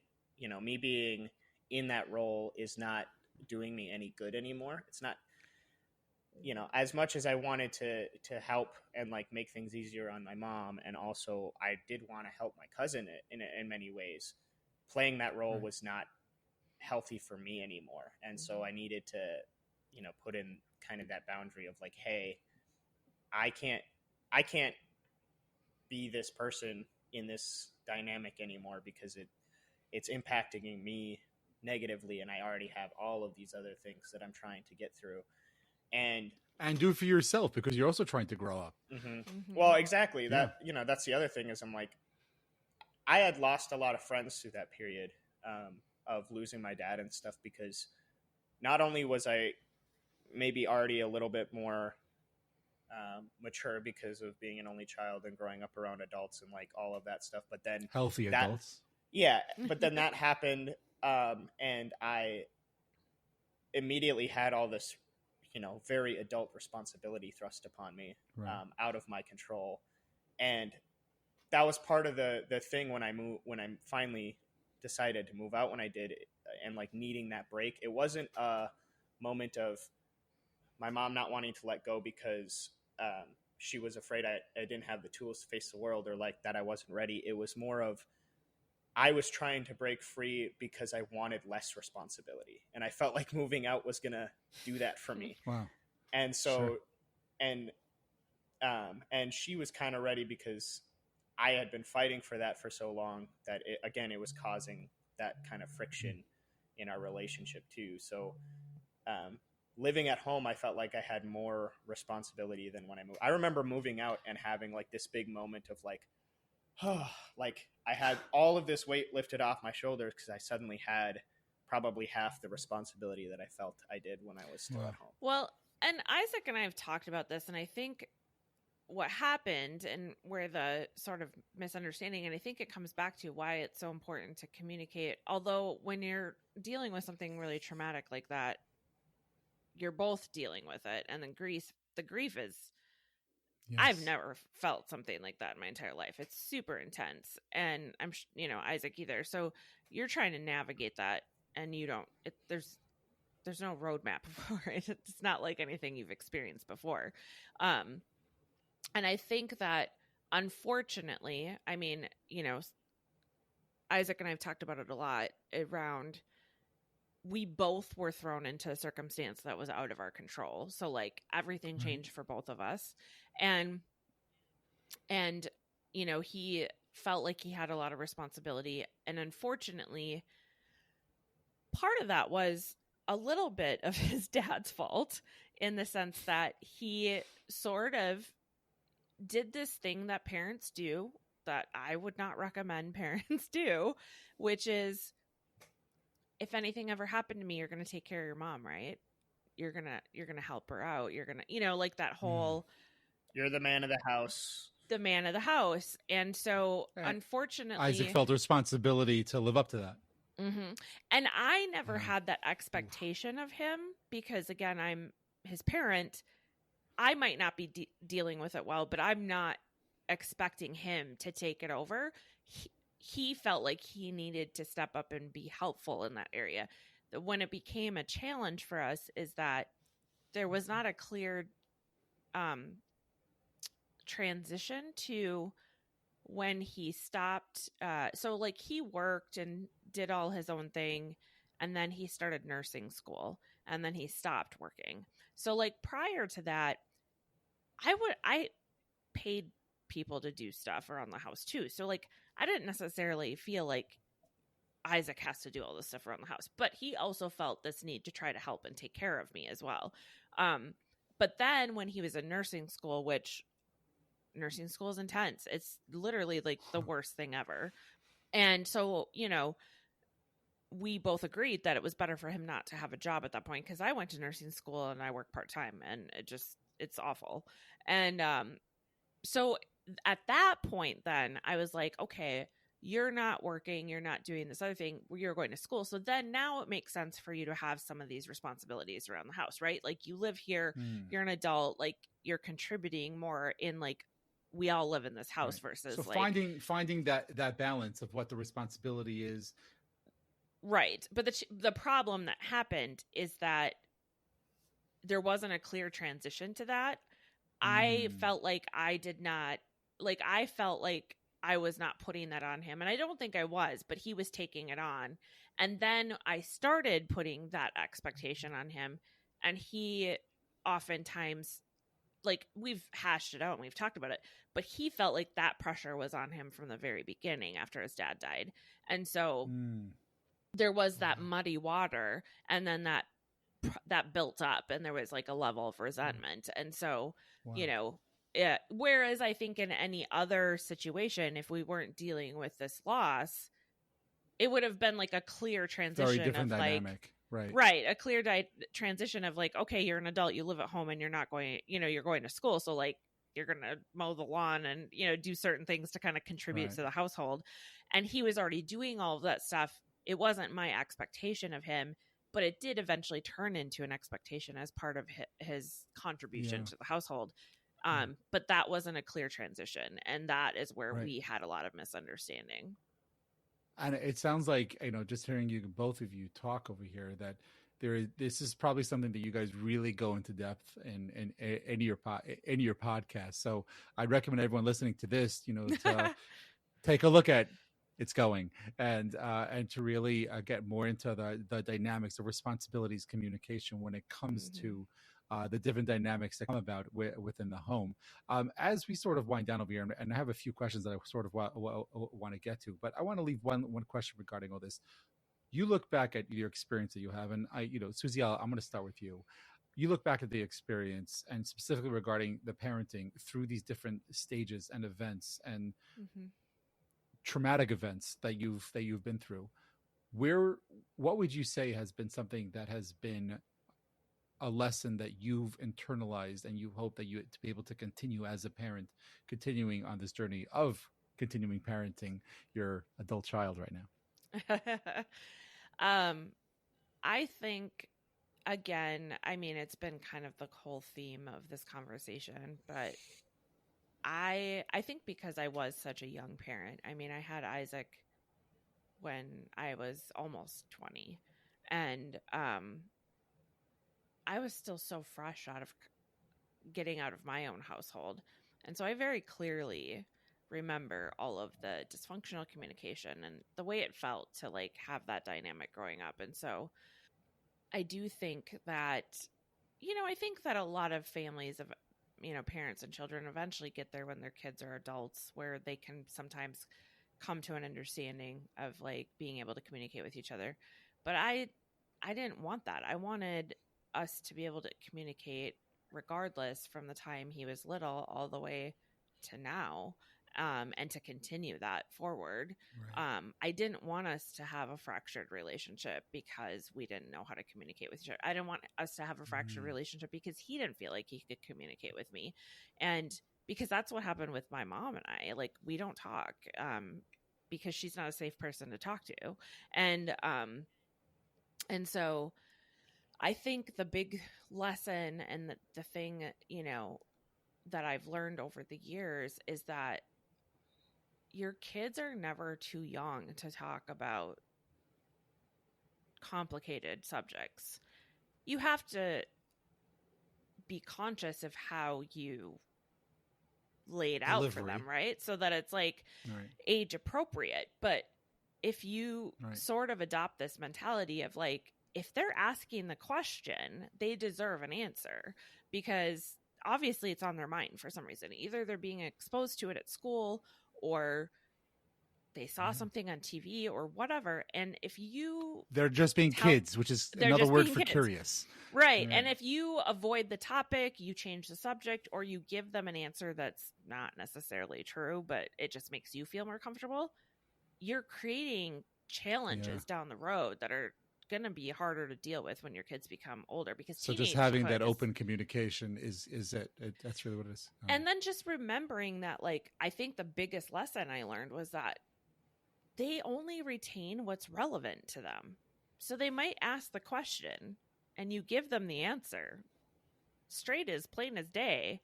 Speaker 3: me being in that role is not doing me any good anymore. It's not, as much as I wanted to help and like make things easier on my mom. And also I did want to help my cousin in many ways. Playing that role was not healthy for me anymore. And so I needed to, put in kind of that boundary of like, hey, I can't be this person in this dynamic anymore because it's impacting me negatively, and I already have all of these other things that I'm trying to get through. And
Speaker 1: do it for yourself because you're also trying to grow up.
Speaker 3: Well, exactly. That that's the other thing is I'm like, I had lost a lot of friends through that period. losing my dad and stuff, because not only was I maybe already a little bit more mature because of being an only child and growing up around adults and like all of that stuff, but then
Speaker 1: Healthy adults.
Speaker 3: Yeah, but then that happened, and I immediately had all this, very adult responsibility thrust upon me,
Speaker 1: Right.
Speaker 3: out of my control, and that was part of the thing when I finally decided to move out when I did, and like needing that break. It wasn't a moment of my mom not wanting to let go because she was afraid I didn't have the tools to face the world, or like that I wasn't ready. It was more of, I was trying to break free because I wanted less responsibility, and I felt like moving out was gonna do that for me.
Speaker 1: Wow.
Speaker 3: And so,
Speaker 1: Sure.
Speaker 3: and she was kind of ready because I had been fighting for that for so long that it was causing that kind of friction in our relationship too. So, living at home, I felt like I had more responsibility than when I moved. I remember moving out and having like this big moment of like, like I had all of this weight lifted off my shoulders because I suddenly had probably half the responsibility that I felt I did when I was still at home.
Speaker 2: Well, and Isack and I have talked about this, and I think what happened and where the sort of misunderstanding, and I think it comes back to why it's so important to communicate. Although when you're dealing with something really traumatic like that, you're both dealing with it, and the grief is, yes. I've never felt something like that in my entire life. It's super intense, and I'm Isack either. So you're trying to navigate that, and you don't. There's no roadmap for it. It's not like anything you've experienced before. And I think that, unfortunately, I mean, Isack and I have talked about it a lot around, we both were thrown into a circumstance that was out of our control. So like everything changed for both of us. And he felt like he had a lot of responsibility. And unfortunately, part of that was a little bit of his dad's fault, in the sense that he sort of did this thing that parents do that I would not recommend parents do, which is, if anything ever happened to me, you're going to take care of your mom, right? You're going to help her out. You're going to, like that whole,
Speaker 3: you're the man of the house.
Speaker 2: The man of the house. And so unfortunately,
Speaker 1: Isack felt a responsibility to live up to that.
Speaker 2: Mm-hmm. And I never had that expectation of him, because again, I'm his parent. I might not be dealing with it well, but I'm not expecting him to take it over. He felt like he needed to step up and be helpful in that area. When it became a challenge for us is that there was not a clear transition to when he stopped. So like he worked and did all his own thing, and then he started nursing school, and then he stopped working. So like prior to that, I paid people to do stuff around the house too. So like I didn't necessarily feel like Isack has to do all this stuff around the house, but he also felt this need to try to help and take care of me as well. But then when he was in nursing school, which nursing school is intense, it's literally like the worst thing ever. And so, we both agreed that it was better for him not to have a job at that point, because I went to nursing school and I work part-time, and it's awful. And so at that point, then I was like, okay, you're not working, you're not doing this other thing, you're going to school. So then now it makes sense for you to have some of these responsibilities around the house, right? Like you live here, you're an adult, like you're contributing more in like, we all live in this house versus
Speaker 1: so
Speaker 2: like
Speaker 1: finding that balance of what the responsibility is.
Speaker 2: Right. But the problem that happened is that there wasn't a clear transition to that. I felt like I felt like I was not putting that on him. And I don't think I was, but he was taking it on. And then I started putting that expectation on him. And he oftentimes, like, we've hashed it out and we've talked about it, but he felt like that pressure was on him from the very beginning after his dad died. And so there was that muddy water, and then that built up, and there was like a level of resentment. And so, whereas I think in any other situation, if we weren't dealing with this loss, it would have been like a clear transition
Speaker 1: Very different
Speaker 2: of
Speaker 1: dynamic.
Speaker 2: like,
Speaker 1: Right.
Speaker 2: a clear transition of like, okay, you're an adult, you live at home and you're not going, you're going to school. So like, you're going to mow the lawn and, do certain things to kind of contribute to the household. And he was already doing all of that stuff. It wasn't my expectation of him, but it did eventually turn into an expectation as part of his contribution to the household. But that wasn't a clear transition. And that is where we had a lot of misunderstanding.
Speaker 1: And it sounds like, just hearing you, both of you talk over here, that this is probably something that you guys really go into depth in your podcast. So I'd recommend everyone listening to this, to take a look at It's Going, and to really get more into the dynamics of responsibilities, communication when it comes to the different dynamics that come about within the home. As we sort of wind down over here, and I have a few questions that I sort of want to get to, but I want to leave one question regarding all this. You look back at your experience that you have, and Suzy, I'm going to start with you. You look back at the experience, and specifically regarding the parenting through these different stages and events and traumatic events that you've been through. What would you say has been something that has been a lesson that you've internalized and you hope that to be able to continue as a parent, continuing on this journey of continuing parenting your adult child right now?
Speaker 2: I think, again, I mean, it's been kind of the whole theme of this conversation, but I think because I was such a young parent, I mean, I had Isaac when I was almost 20, and I was still so fresh out of getting out of my own household. And so I very clearly remember all of the dysfunctional communication and the way it felt to like have that dynamic growing up. And so I do think that, I think that a lot of families of, parents and children eventually get there when their kids are adults, where they can sometimes come to an understanding of like being able to communicate with each other. But I didn't want that. I wanted us to be able to communicate regardless from the time he was little all the way to now, and to continue that forward. Right. I didn't want us to have a fractured relationship because we didn't know how to communicate with each other. I didn't want us to have a fractured relationship because he didn't feel like he could communicate with me. And because that's what happened with my mom and I. Like, we don't talk because she's not a safe person to talk to. And so I think the big lesson and the thing, that I've learned over the years is that your kids are never too young to talk about complicated subjects. You have to be conscious of how you lay it out for them, right? So that it's like age appropriate. But if you sort of adopt this mentality of like, if they're asking the question, they deserve an answer, because obviously it's on their mind for some reason. Either they're being exposed to it at school, or they saw something on TV or whatever. And if
Speaker 1: they're just being kids, which is another word for curious.
Speaker 2: Right. And if you avoid the topic, you change the subject, or you give them an answer that's not necessarily true, but it just makes you feel more comfortable, you're creating challenges down the road that are going to be harder to deal with when your kids become older. Because
Speaker 1: so just having that open communication is it. That's really what it is.
Speaker 2: And then just remembering that, like, I think the biggest lesson I learned was that they only retain what's relevant to them. So they might ask the question and you give them the answer straight as plain as day.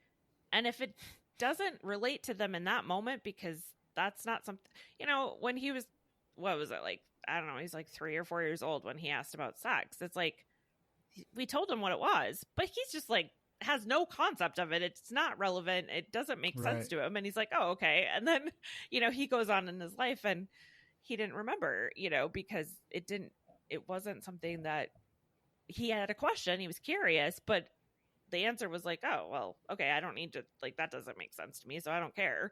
Speaker 2: And if it doesn't relate to them in that moment, because that's not something, when he was, what was it, like, I don't know, he's like 3 or 4 years old when he asked about sex. It's like, we told him what it was, but he's just like, has no concept of it. It's not relevant. It doesn't make sense to him. And he's like, oh, okay. And then, he goes on in his life and he didn't remember, because it wasn't something that he had a question. He was curious, but the answer was like, oh, well, okay, I don't need to, like, that doesn't make sense to me, so I don't care.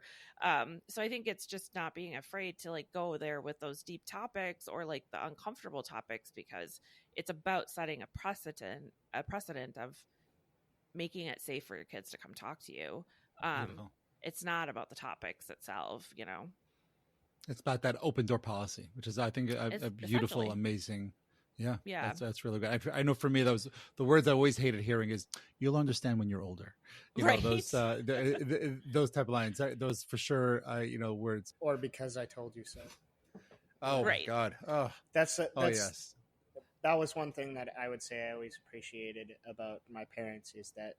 Speaker 2: So I think it's just not being afraid to like go there with those deep topics or like the uncomfortable topics, because it's about setting a precedent of making it safe for your kids to come talk to you. It's not about the topics itself,
Speaker 1: It's about that open door policy, which is, I think, a beautiful, amazing. Yeah,
Speaker 2: yeah,
Speaker 1: that's really good. I know for me, those the words I always hated hearing is "you'll understand when you're older." You know,
Speaker 2: right.
Speaker 1: those type of lines, those for sure. Words.
Speaker 3: Or because I told you so.
Speaker 1: Oh my
Speaker 2: Right.
Speaker 1: God. Oh,
Speaker 3: That's
Speaker 1: yes.
Speaker 3: That was one thing that I would say I always appreciated about my parents, is that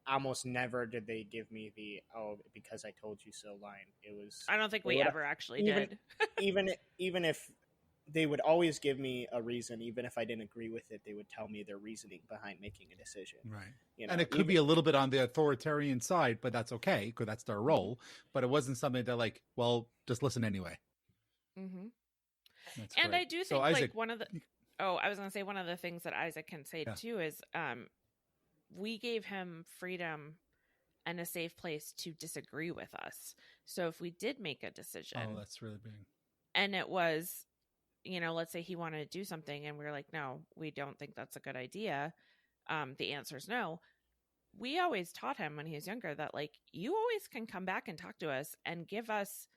Speaker 3: almost never did they give me the "oh, because I told you so" line. It was,
Speaker 2: I don't think we ever actually did.
Speaker 3: even if they would always give me a reason, even if I didn't agree with it, they would tell me their reasoning behind making a decision.
Speaker 1: Right.
Speaker 3: You know,
Speaker 1: And it could be a little bit on the authoritarian side, but that's okay because that's their role. But it wasn't something that, like, well, just listen anyway.
Speaker 2: Mm-hmm.
Speaker 1: That's
Speaker 2: and
Speaker 1: great.
Speaker 2: I do think,
Speaker 1: so, Isack,
Speaker 2: like, one of the I was going to say, one of the things that Isack can say too is we gave him freedom and a safe place to disagree with us. So if we did make a decision,
Speaker 1: that's really big.
Speaker 2: And it was, let's say he wanted to do something and we were like, no, we don't think that's a good idea. The answer is no. We always taught him when he was younger that, like, you always can come back and talk to us and give us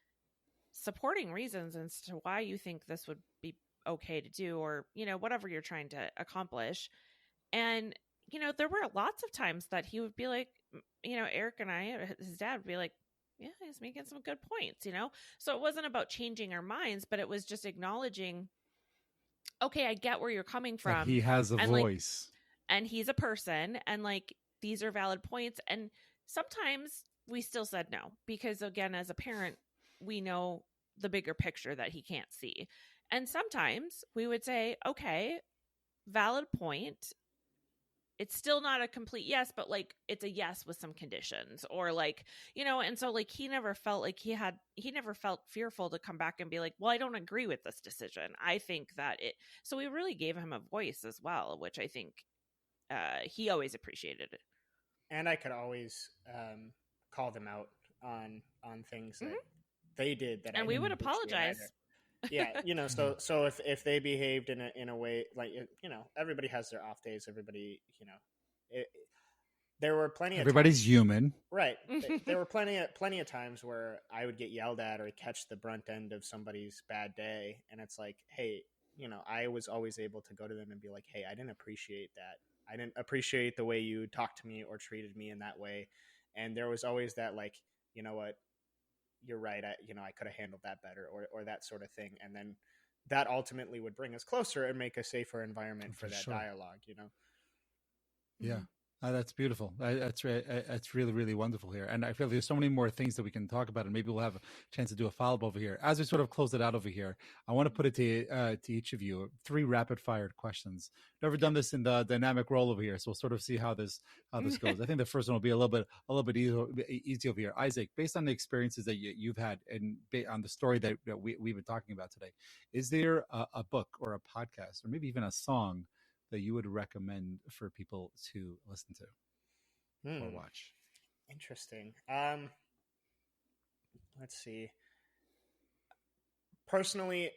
Speaker 2: supporting reasons as to why you think this would be okay to do, or, whatever you're trying to accomplish. And, there were lots of times that he would be like, Eric and I, his dad, would be like, yeah, he's making some good points, So it wasn't about changing our minds, but it was just acknowledging, okay, I get where you're coming from.
Speaker 1: That he has a voice.
Speaker 2: And he's a person, and, like, these are valid points. And sometimes we still said no, because, again, as a parent, we know the bigger picture that he can't see. And sometimes we would say, okay, valid point. It's still not a complete yes, but, like, it's a yes with some conditions, or, like, and so, like, he never felt like he never felt fearful to come back and be like, well, I don't agree with this decision. I think that so we really gave him a voice as well, which I think he always appreciated it.
Speaker 3: And I could always call them out on things that they did that,
Speaker 2: and we would apologize.
Speaker 3: Yeah, so if they behaved in a way, like, everybody has their off days. Everybody, there were plenty of
Speaker 1: everybody's human,
Speaker 3: right? There were plenty of times where I would get yelled at or catch the brunt end of somebody's bad day, and it's like, hey, I was always able to go to them and be like, hey, I didn't appreciate that. I didn't appreciate the way you talked to me or treated me in that way. And there was always that, like, you know what, you're right. I could have handled that better, or that sort of thing. And then that ultimately would bring us closer and make a safer environment for that dialogue,
Speaker 1: Yeah. That's beautiful. That's really, really wonderful here. And I feel there's so many more things that we can talk about, and maybe we'll have a chance to do a follow-up over here. As we sort of close it out over here, I want to put it to each of you, 3 rapid-fired questions. Never done this in the dynamic role over here, so we'll sort of see how this goes. I think the first one will be a little bit easy over here. Isack, based on the experiences that you've had and on the story that we've been talking about today, is there a book or a podcast or maybe even a song that you would recommend for people to listen to or watch?
Speaker 3: Interesting. Let's see. Personally,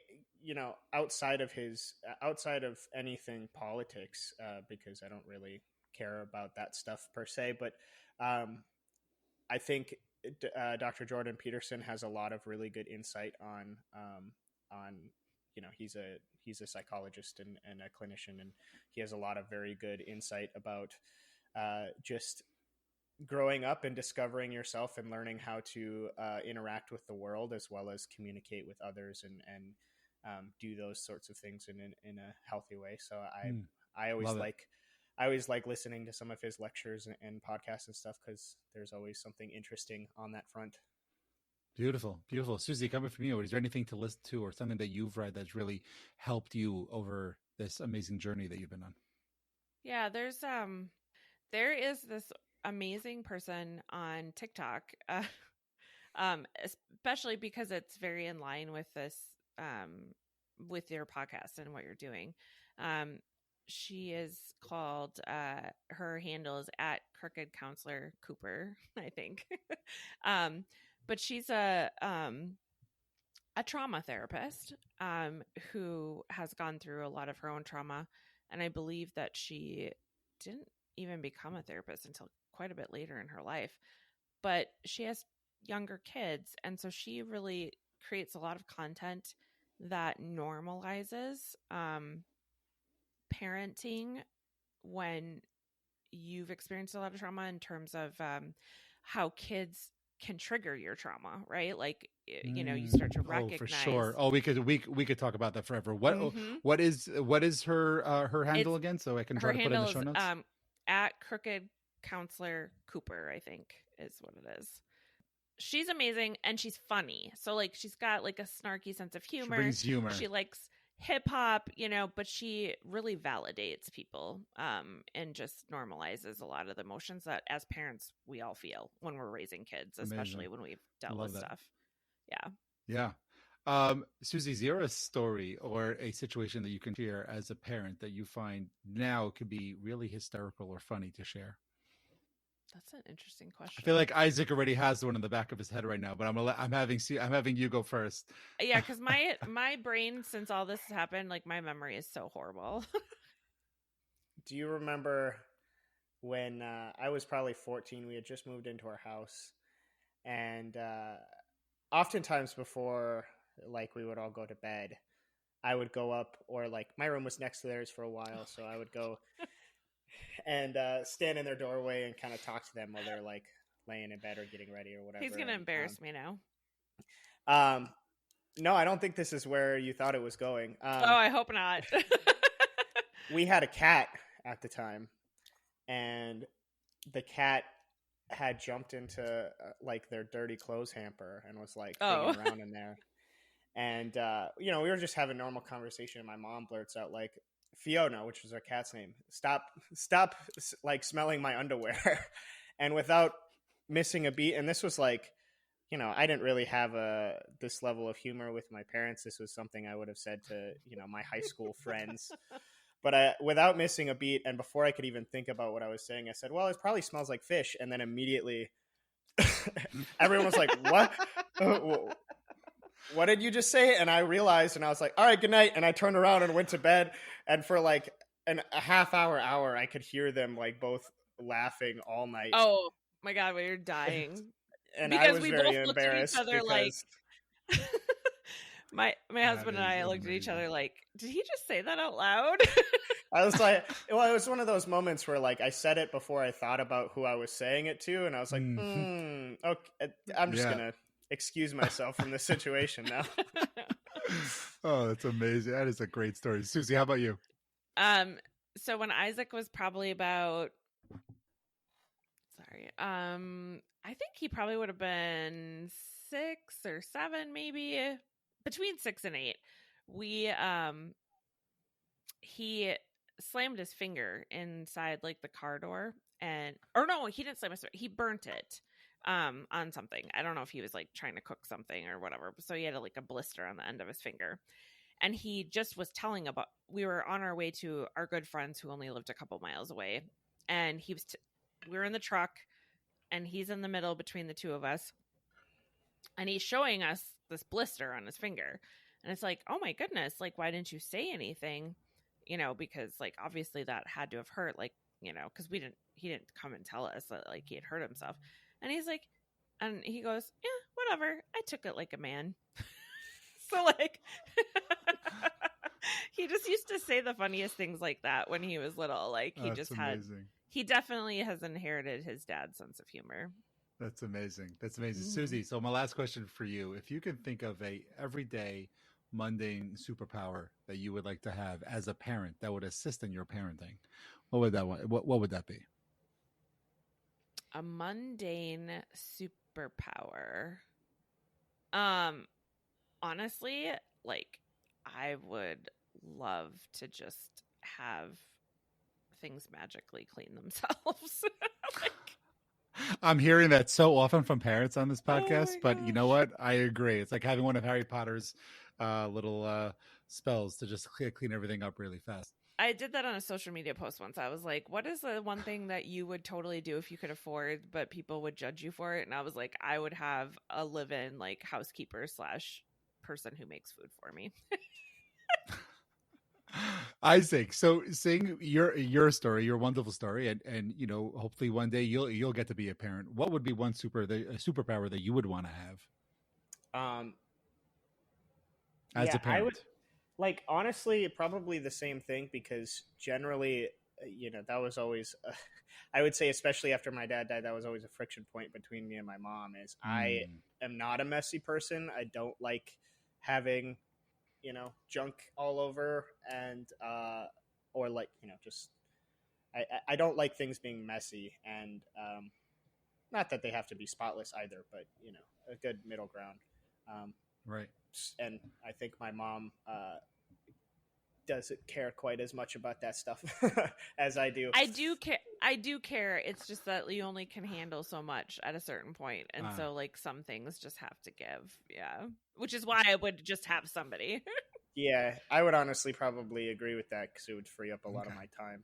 Speaker 3: outside of anything politics, because I don't really care about that stuff per se, but I think Dr. Jordan Peterson has a lot of really good insight on he's a psychologist and a clinician, and he has a lot of very good insight about just growing up and discovering yourself and learning how to interact with the world as well as communicate with others and do those sorts of things in a healthy way. So I always like listening to some of his lectures and podcasts and stuff, because there's always something interesting on that front.
Speaker 1: Beautiful. Suzy, coming from you, is there anything to listen to or something that you've read that's really helped you over this amazing journey that you've been on?
Speaker 2: Yeah, there is this amazing person on TikTok, especially because it's very in line with this, with your podcast and what you're doing. She is called, her handle is at Crooked Counselor Cooper, I think. But she's a trauma therapist who has gone through a lot of her own trauma. And I believe that she didn't even become a therapist until quite a bit later in her life. But she has younger kids. And so she really creates a lot of content that normalizes parenting when you've experienced a lot of trauma, in terms of how kids can trigger your trauma, right? Like, you start to recognize.
Speaker 1: Oh, for sure. Oh, we could talk about that forever.
Speaker 2: Mhm.
Speaker 1: What is her handle again, so I can try
Speaker 2: Her
Speaker 1: to put it in the
Speaker 2: handle
Speaker 1: show
Speaker 2: is
Speaker 1: notes?
Speaker 2: at Crooked Counselor Cooper, I think is what it is. She's amazing, and she's funny. So like, she's got like a snarky sense of humor.
Speaker 1: She brings humor.
Speaker 2: She likes hip hop, but she really validates people and just normalizes a lot of the emotions that as parents we all feel when we're raising kids, especially when we've dealt with stuff.
Speaker 1: Yeah. Suzy, is there a story or a situation that you can share as a parent that you find now could be really hysterical or funny to share?
Speaker 2: That's an interesting question.
Speaker 1: I feel like Isack already has one in the back of his head right now, but I'm having you go first.
Speaker 2: Yeah, because my brain, since all this has happened, like, my memory is so horrible.
Speaker 3: Do you remember when I was probably 14? We had just moved into our house, and oftentimes before, like, we would all go to bed, I would go up, or like my room was next to theirs for a while, so I would go and stand in their doorway and kind of talk to them while they're like laying in bed or getting ready or whatever.
Speaker 2: He's gonna embarrass me now.
Speaker 3: No, I don't think this is where you thought it was going.
Speaker 2: I hope not.
Speaker 3: We had a cat at the time, and the cat had jumped into like their dirty clothes hamper and was like hanging around in there. And we were just having normal conversation, and my mom blurts out, like, Fiona, which was our cat's name, stop like smelling my underwear. And without missing a beat, and this was like, I didn't really have this level of humor with my parents. This was something I would have said to my high school friends. But without missing a beat, and before I could even think about what I was saying, I said, well, it probably smells like fish. And then immediately everyone was like, what? What did you just say? And I realized, and I was like, all right, good night. And I turned around and went to bed. And for like a half hour, I could hear them like both laughing all night.
Speaker 2: Oh my God, we were dying.
Speaker 3: And
Speaker 2: because
Speaker 3: I was
Speaker 2: we
Speaker 3: very
Speaker 2: both
Speaker 3: embarrassed
Speaker 2: looked at each other
Speaker 3: because...
Speaker 2: like my husband and I looked at each other like, did he just say that out loud?
Speaker 3: I was like, well, it was one of those moments where like I said it before I thought about who I was saying it to, and I was like, okay, I'm just gonna excuse myself from this situation now.
Speaker 1: Oh, that's amazing. That is a great story. Suzy, how about you?
Speaker 2: So when Isack was probably about, I think he probably would have been 6 or 7, maybe between 6 and 8. He slammed his finger inside like the car door, no, he didn't slam his finger. He burnt it on something. I don't know if he was like trying to cook something or whatever. So he had like a blister on the end of his finger. And he just was telling about, we were on our way to our good friends who only lived a couple miles away. And he was, we were in the truck, and he's in the middle between the two of us. And he's showing us this blister on his finger. And it's like, oh my goodness, like, why didn't you say anything? Because like, obviously that had to have hurt, like, because he didn't come and tell us that like he had hurt himself. And he's like, and he goes, yeah, whatever. I took it like a man. So like, he just used to say the funniest things like that when he was little. Like he definitely has inherited his dad's sense of humor.
Speaker 1: That's amazing. Mm-hmm. Suzy, so my last question for you, if you can think of a everyday mundane superpower that you would like to have as a parent that would assist in your parenting, what would that be?
Speaker 2: A mundane superpower. Honestly, like, I would love to just have things magically clean themselves. Like,
Speaker 1: I'm hearing that so often from parents on this podcast, but you know what? I agree. It's like having one of Harry Potter's little spells to just clean everything up really fast.
Speaker 2: I did that on a social media post once. I was like, what is the one thing that you would totally do if you could afford, but people would judge you for it? And I was like, I would have a live-in like housekeeper / person who makes food for me.
Speaker 1: Isack, so seeing your story, your wonderful story, and hopefully one day you'll get to be a parent. What would be one superpower that you would want to have? as a
Speaker 3: I would
Speaker 1: parent?
Speaker 3: honestly probably the same thing, because generally, that was always I would say, especially after my dad died, that was always a friction point between me and my mom. Is I
Speaker 1: Mm,
Speaker 3: am not a messy person. I don't like having junk all over, and or just I don't like things being messy, and not that they have to be spotless either, but a good middle ground. Um,
Speaker 1: right.
Speaker 3: and I think my mom doesn't care quite as much about that stuff as I do.
Speaker 2: I do care. I do care. It's just that you only can handle so much at a certain point, and so like some things just have to give. Yeah, which is why I would just have somebody.
Speaker 3: Yeah, I would honestly probably agree with that, because it would free up a lot of my time.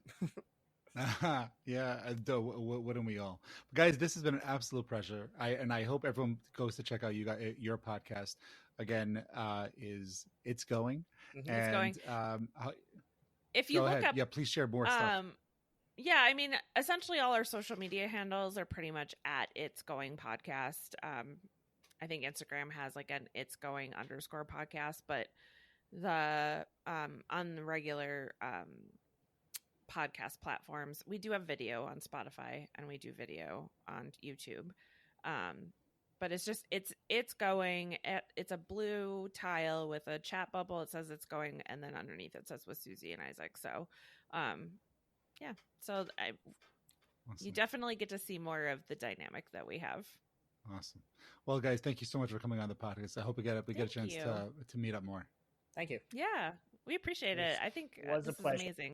Speaker 1: Yeah, wouldn't we all? But guys, this has been an absolute pleasure. I hope everyone goes to check out your podcast. Again, is it's going,
Speaker 3: Mm-hmm.
Speaker 2: It's going.
Speaker 1: and
Speaker 2: If you
Speaker 1: go
Speaker 2: look
Speaker 1: ahead.
Speaker 2: up,
Speaker 1: Yeah, please share more stuff.
Speaker 2: yeah, I mean, essentially all our social media handles are pretty much at It's Going Podcast. I think Instagram has like an It's Going _podcast, but the on the regular podcast platforms, we do have video on Spotify and we do video on YouTube. But it's just it's going at, it's a blue tile with a chat bubble. It says It's Going, and then underneath it says with Suzy and Isack. So yeah, so you definitely get to see more of the dynamic that we have.
Speaker 1: Awesome. Well, guys, thank you so much for coming on the podcast. I hope we get a chance to meet up more.
Speaker 3: Thank you.
Speaker 2: Yeah, we appreciate it. I think
Speaker 3: was
Speaker 2: this
Speaker 3: a pleasure.
Speaker 2: is amazing.